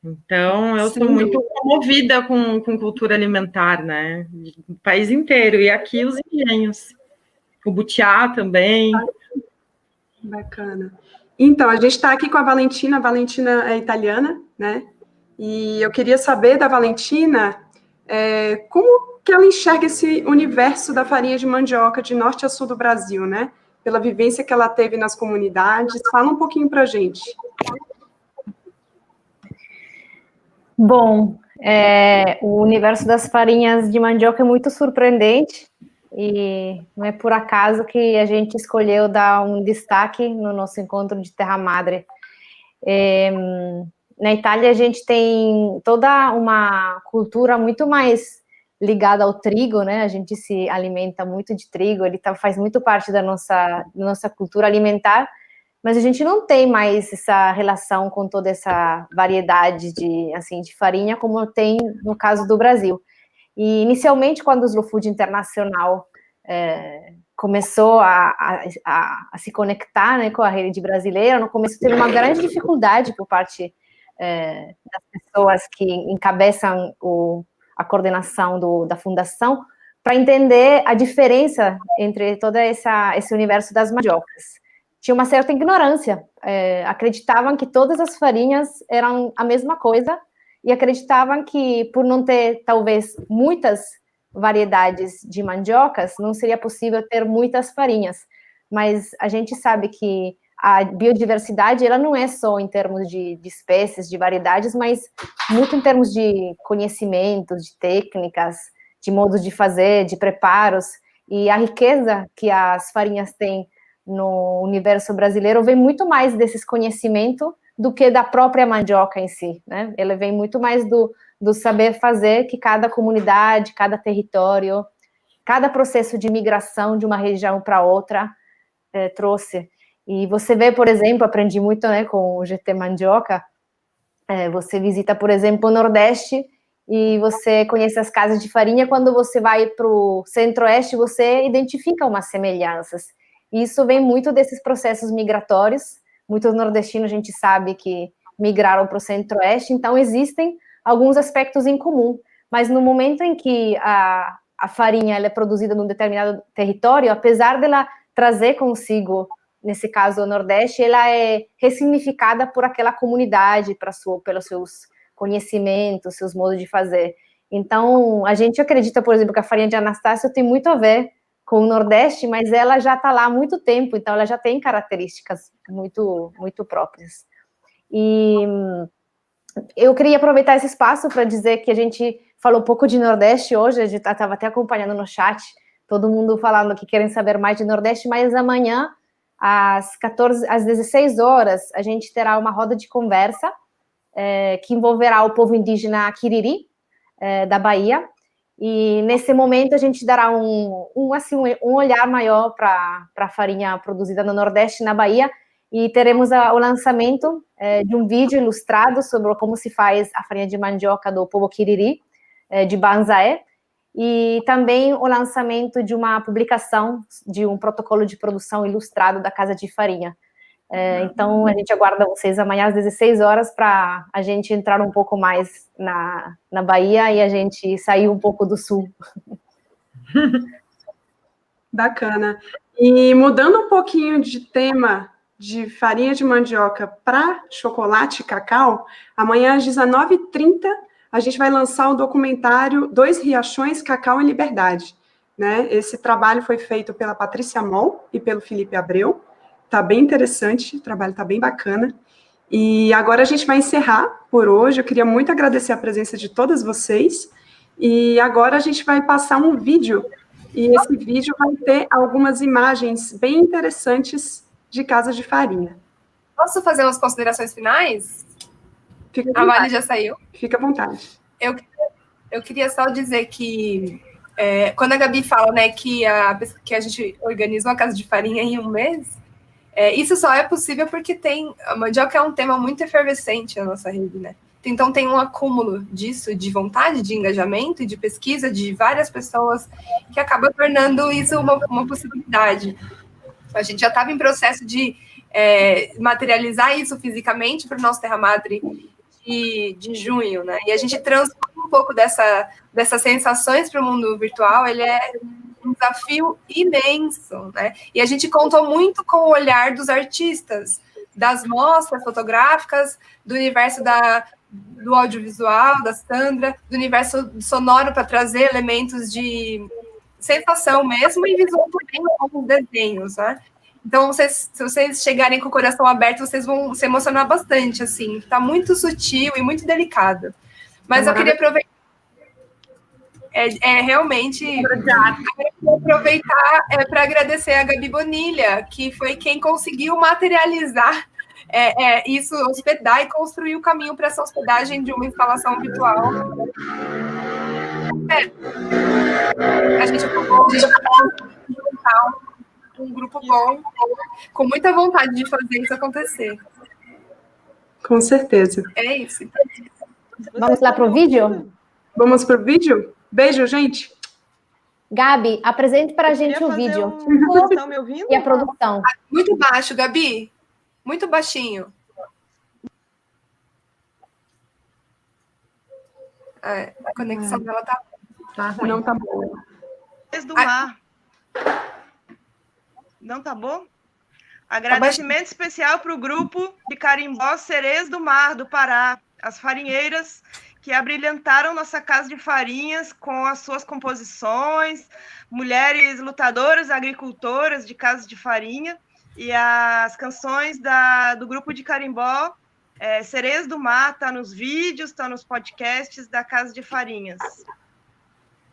Então, eu sou muito comovida com cultura alimentar, né, do país inteiro, e aqui os engenhos, o Butiá também. Bacana. Então, a gente está aqui com a Valentina é italiana, né, e eu queria saber da Valentina como que ela enxerga esse universo da farinha de mandioca de norte a sul do Brasil, né, pela vivência que ela teve nas comunidades. Fala um pouquinho para a gente. Bom, o universo das farinhas de mandioca é muito surpreendente e não é por acaso que a gente escolheu dar um destaque no nosso encontro de Terra Madre. Na Itália, a gente tem toda uma cultura muito mais ligada ao trigo, né? A gente se alimenta muito de trigo, ele faz muito parte da nossa cultura alimentar, mas a gente não tem mais essa relação com toda essa variedade de farinha como tem no caso do Brasil. E, inicialmente, quando o Slow Food Internacional começou a se conectar, né, com a rede brasileira, no começo teve uma grande dificuldade por parte das pessoas que encabeçam a coordenação da fundação para entender a diferença entre todo esse universo das mandiocas. Tinha uma certa ignorância, acreditavam que todas as farinhas eram a mesma coisa e acreditavam que, por não ter, talvez, muitas variedades de mandiocas, não seria possível ter muitas farinhas. Mas a gente sabe que a biodiversidade, ela não é só em termos de espécies, de variedades, mas muito em termos de conhecimentos, de técnicas, de modos de fazer, de preparos, e a riqueza que as farinhas têm no universo brasileiro vem muito mais desses conhecimentos do que da própria mandioca em si, né? Ela vem muito mais do saber fazer que cada comunidade, cada território, cada processo de migração de uma região para outra trouxe. E você vê, por exemplo, aprendi muito, né, com o GT Mandioca, você visita, por exemplo, o Nordeste e você conhece as casas de farinha, quando você vai para o Centro-Oeste, você identifica umas semelhanças. E isso vem muito desses processos migratórios. Muitos nordestinos, a gente sabe que migraram para o Centro-Oeste, então existem alguns aspectos em comum. Mas no momento em que a farinha ela é produzida num determinado território, apesar dela trazer consigo, nesse caso o Nordeste, ela é ressignificada por aquela comunidade, pelos seus conhecimentos, seus modos de fazer. Então, a gente acredita, por exemplo, que a farinha de Anastácio tem muito a ver com o Nordeste, mas ela já está lá há muito tempo, então ela já tem características muito, muito próprias. E eu queria aproveitar esse espaço para dizer que a gente falou um pouco de Nordeste hoje, a gente estava até acompanhando no chat, todo mundo falando que querem saber mais de Nordeste, mas amanhã, às 16 horas, a gente terá uma roda de conversa que envolverá o povo indígena Quiriri, da Bahia, e nesse momento a gente dará um olhar maior para a farinha produzida no Nordeste, na Bahia, e teremos o lançamento de um vídeo ilustrado sobre como se faz a farinha de mandioca do povo Quiriri, de Banzaé, e também o lançamento de uma publicação de um protocolo de produção ilustrado da Casa de Farinha. Então, a gente aguarda vocês amanhã às 16 horas para a gente entrar um pouco mais na Bahia e a gente sair um pouco do sul. Bacana. E mudando um pouquinho de tema de farinha de mandioca para chocolate e cacau, amanhã às 19h30 a gente vai lançar o documentário Dois Riachões, Cacau e Liberdade. Né? Esse trabalho foi feito pela Patrícia Moll e pelo Felipe Abreu. Está bem interessante, o trabalho está bem bacana. E agora a gente vai encerrar por hoje. Eu queria muito agradecer a presença de todas vocês. E agora a gente vai passar um vídeo. E esse vídeo vai ter algumas imagens bem interessantes de casas de farinha. Posso fazer umas considerações finais? A Vale já saiu? Fica à vontade. Eu queria só dizer que quando a Gabi fala, né, que a gente organiza uma casa de farinha em um mês, isso só é possível porque a mandioca é um tema muito efervescente na nossa rede, né? Então tem um acúmulo disso, de vontade, de engajamento e de pesquisa de várias pessoas que acaba tornando isso uma possibilidade. A gente já estava em processo de materializar isso fisicamente para o nosso Terra Madre de junho, né? E a gente transforma um pouco dessas sensações para o mundo virtual. Ele é um desafio imenso, né? E a gente contou muito com o olhar dos artistas, das mostras fotográficas, do universo do audiovisual, da Sandra, do universo sonoro para trazer elementos de sensação mesmo, e visual também com os desenhos, né? Então, se vocês chegarem com o coração aberto, vocês vão se emocionar bastante, assim. Tá muito sutil e muito delicado. Mas eu queria aproveitar... realmente... aproveitar para agradecer a Gabi Bonilha, que foi quem conseguiu materializar isso, hospedar e construir o caminho para essa hospedagem de uma instalação virtual. A gente acabou de juntar um grupo bom, com muita vontade de fazer isso acontecer. Com certeza. É isso. Vamos lá para o vídeo? Vamos para o vídeo? Beijo, gente. Gabi, apresente para a gente o vídeo. Estão me ouvindo? E a produção. Muito baixo, Gabi. Muito baixinho. A conexão dela tá ruim. Não tá boa. Do mar. Não tá bom? Agradecimento especial para o grupo de Carimbó Sereias do Mar, do Pará, as farinheiras que abrilhantaram nossa casa de farinhas com as suas composições, mulheres lutadoras, agricultoras de casas de farinha, e as canções do grupo de Carimbó, Sereias do Mar, está nos vídeos, está nos podcasts da Casa de Farinhas.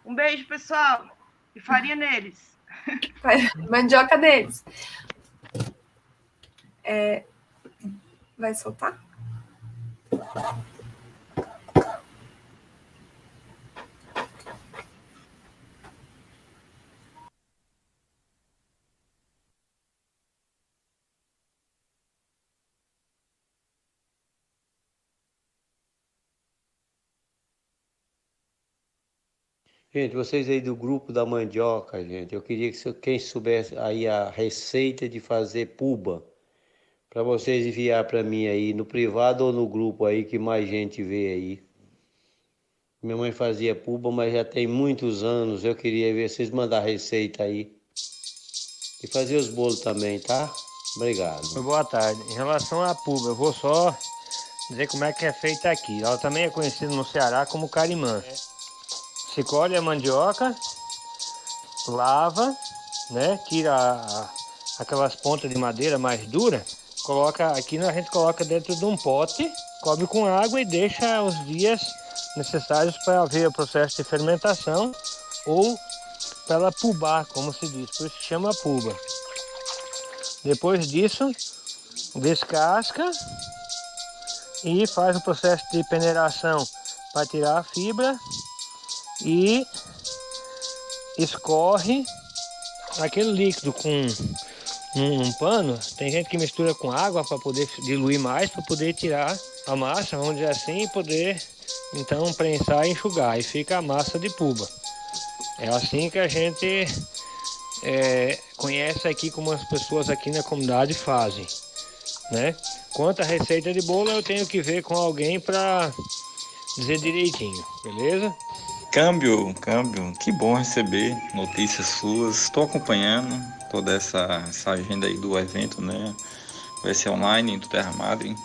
Um beijo, pessoal, e farinha neles. Mandioca deles. Vai soltar? Gente, vocês aí do grupo da mandioca, gente, eu queria que quem soubesse aí a receita de fazer puba, para vocês enviar para mim aí no privado ou no grupo aí que mais gente vê aí. Minha mãe fazia puba, mas já tem muitos anos, eu queria ver vocês mandar a receita aí. E fazer os bolos também, tá? Obrigado. Boa tarde. Em relação à puba, eu vou só dizer como é que é feita aqui. Ela também é conhecida no Ceará como carimã. Se colhe a mandioca, lava, né? Tira aquelas pontas de madeira mais dura, coloca aqui, a gente coloca dentro de um pote, cobre com água e deixa os dias necessários para haver o processo de fermentação ou para ela pubar, como se diz, por isso se chama puba. Depois disso, descasca e faz o processo de peneiração para tirar a fibra e escorre aquele líquido com um pano. Tem gente que mistura com água para poder diluir mais, para poder tirar a massa, vamos dizer assim, e poder então prensar e enxugar, e fica a massa de puba. É assim que a gente conhece aqui, como as pessoas aqui na comunidade fazem, né? Quanto à receita de bolo, eu tenho que ver com alguém para dizer direitinho, beleza? Câmbio, que bom receber notícias suas. Estou acompanhando toda essa agenda aí do evento, né? Vai ser online do Terra Madre.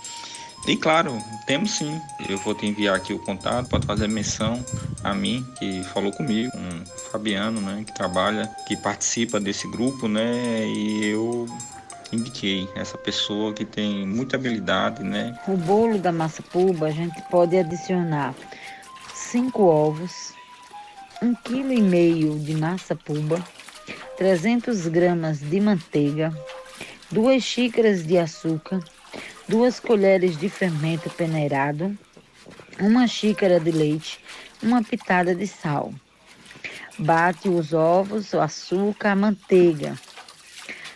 E claro, temos sim. Eu vou te enviar aqui o contato para fazer menção a mim, que falou comigo, um Fabiano, né? Que participa desse grupo, né? E eu indiquei essa pessoa que tem muita habilidade, né? O bolo da massa puba a gente pode adicionar 5 ovos, 1,5 kg de massa puba, 300 gramas de manteiga, 2 xícaras de açúcar, 2 colheres de fermento peneirado, 1 xícara de leite, 1 pitada de sal. Bate os ovos, o açúcar, a manteiga.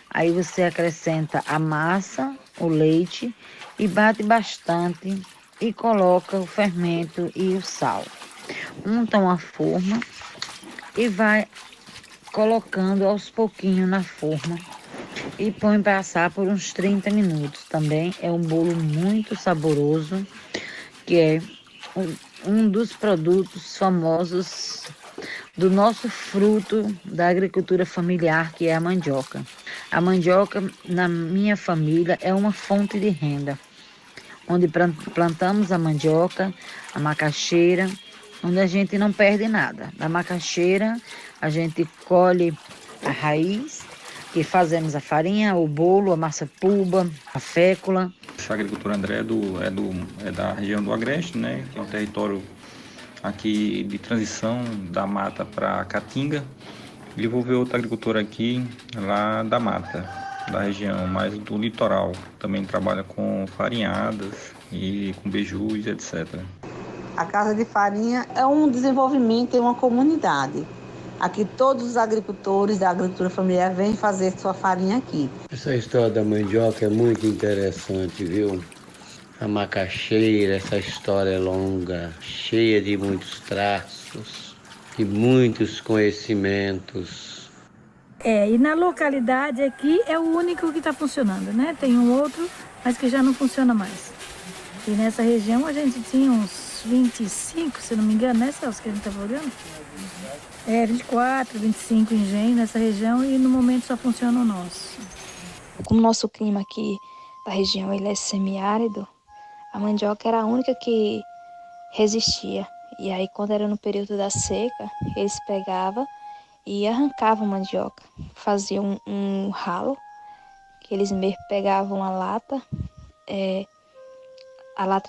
Aí você acrescenta a massa, o leite e bate bastante e coloca o fermento e o sal. Unta uma forma e vai colocando aos pouquinhos na forma e põe para assar por uns 30 minutos. Também é um bolo muito saboroso, que é um dos produtos famosos do nosso fruto da agricultura familiar, que é a mandioca. A mandioca, na minha família, é uma fonte de renda, onde plantamos a mandioca, a macaxeira, onde a gente não perde nada. Da macaxeira, a gente colhe a raiz, e fazemos a farinha, o bolo, a massa puba, a fécula. Essa agricultura, André, é da região do Agreste, né? Que é um território aqui de transição da mata para a Caatinga. E vou ver outra agricultura aqui, lá da mata, da região mais do litoral. Também trabalha com farinhadas e com beijus, etc. A Casa de Farinha é um desenvolvimento em uma comunidade. Aqui todos os agricultores da agricultura familiar vêm fazer sua farinha aqui. Essa história da mandioca é muito interessante, viu? A macaxeira, essa história é longa, cheia de muitos traços e muitos conhecimentos. E na localidade aqui é o único que está funcionando, né? Tem um outro, mas que já não funciona mais. E nessa região a gente tinha uns 25, se não me engano, né, Celso, que a gente estava olhando? 24, 25 engenhos nessa região e no momento só funciona o nosso. Como o nosso clima aqui da região ele é semiárido, a mandioca era a única que resistia. E aí quando era no período da seca, eles pegavam e arrancavam a mandioca. Faziam um ralo, que eles pegavam a lata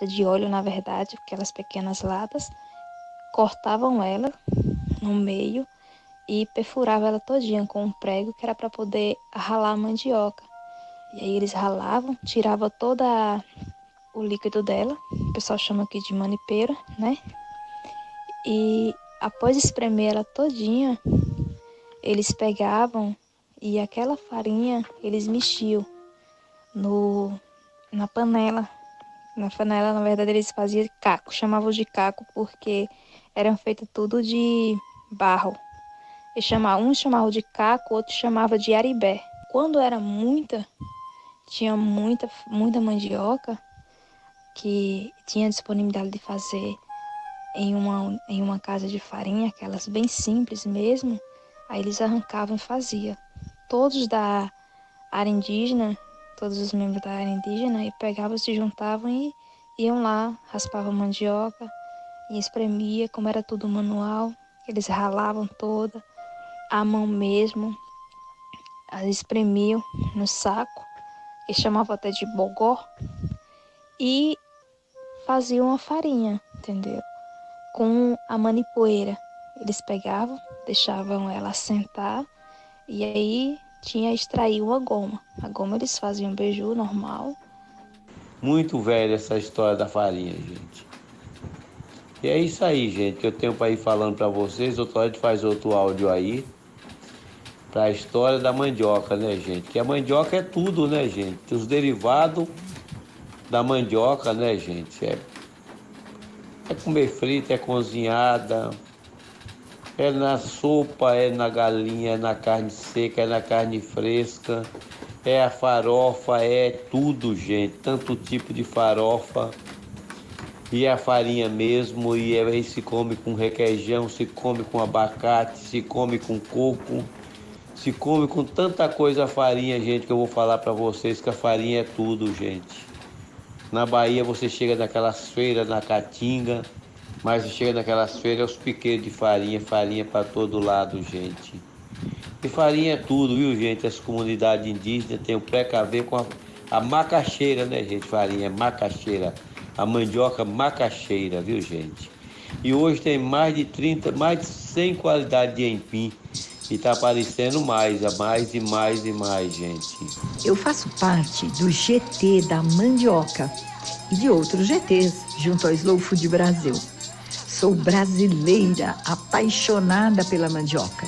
de óleo, na verdade, aquelas pequenas latas, cortavam ela no meio e perfuravam ela todinha com um prego que era para poder ralar a mandioca. E aí eles ralavam, tiravam todo o líquido dela, o pessoal chama aqui de manipeira, né? E após espremer ela todinha, eles pegavam e aquela farinha eles mexiam na panela. Na panela, na verdade, eles faziam caco, chamavam de caco porque eram feitos tudo de barro. Uns chamavam de caco, outros chamavam de aribé. Quando era tinha muita mandioca, que tinha disponibilidade de fazer em uma casa de farinha, aquelas bem simples mesmo, aí eles arrancavam e faziam. Todos da área indígena, todos os membros da área indígena, e pegavam, se juntavam e iam lá, raspavam mandioca e espremia, como era tudo manual, eles ralavam toda, à mão mesmo, espremiam no saco, que chamavam até de bogó, e faziam a farinha, entendeu? Com a manipoeira. Eles pegavam, deixavam ela assentar, e aí extraíam a goma. A goma eles faziam beiju normal. Muito velha essa história da farinha, gente. E é isso aí, gente, que eu tenho para ir falando para vocês. Outra hora a gente faz outro áudio aí para a história da mandioca, né, gente? Que a mandioca é tudo, né, gente? Os derivados da mandioca, né, gente? É comer frita, é cozinhada, é na sopa, é na galinha, é na carne seca, é na carne fresca, é a farofa, é tudo, gente. Tanto tipo de farofa. E a farinha mesmo, e aí se come com requeijão, se come com abacate, se come com coco, se come com tanta coisa a farinha, gente, que eu vou falar para vocês que a farinha é tudo, gente. Na Bahia você chega naquelas feiras, na Caatinga, mas você chega naquelas feiras, os piqueiros de farinha para todo lado, gente. E farinha é tudo, viu, gente? As comunidades indígenas têm um pré-caver com a macaxeira, né, gente? Farinha, macaxeira. A mandioca macaxeira, viu, gente? E hoje tem mais de 100 qualidades de empim. E tá aparecendo mais e mais, gente. Eu faço parte do GT da mandioca e de outros GTs, junto ao Slow Food Brasil. Sou brasileira, apaixonada pela mandioca.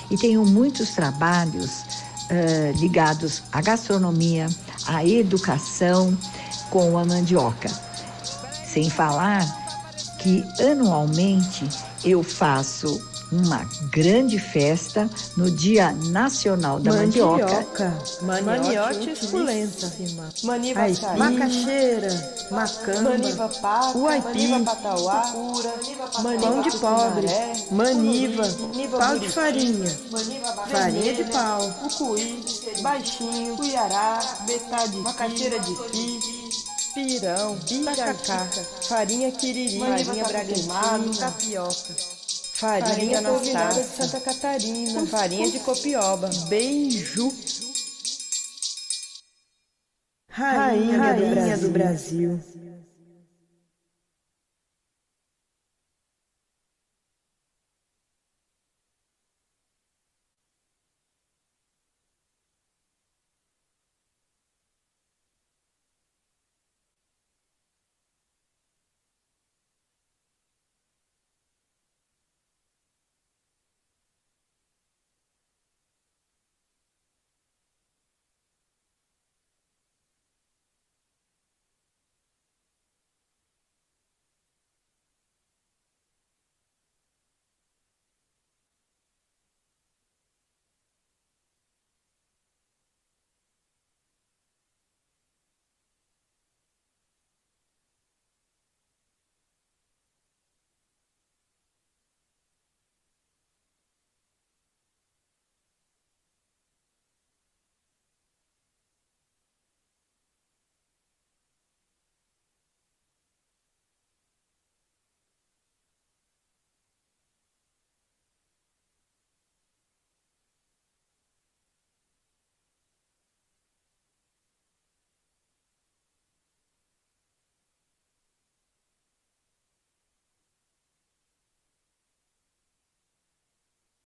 E tenho muitos trabalhos ligados à gastronomia, à educação com a mandioca. Sem falar que anualmente eu faço uma grande festa no Dia Nacional da Mandioca. Maniote suculenta, maniva açaí, macaxeira, macamba, maniva paca, maniva patauá, pão de pobre, maniva, pau de farinha, farinha de pau, ucuí, baixinho, cuiará, betá de macaxeira de fi, pirão, tacacá, farinha quiriri, farinha bragantino, tapioca. Farinha polvilhada de Santa Catarina, farinha de copioba, beiju. Rainha do Brasil.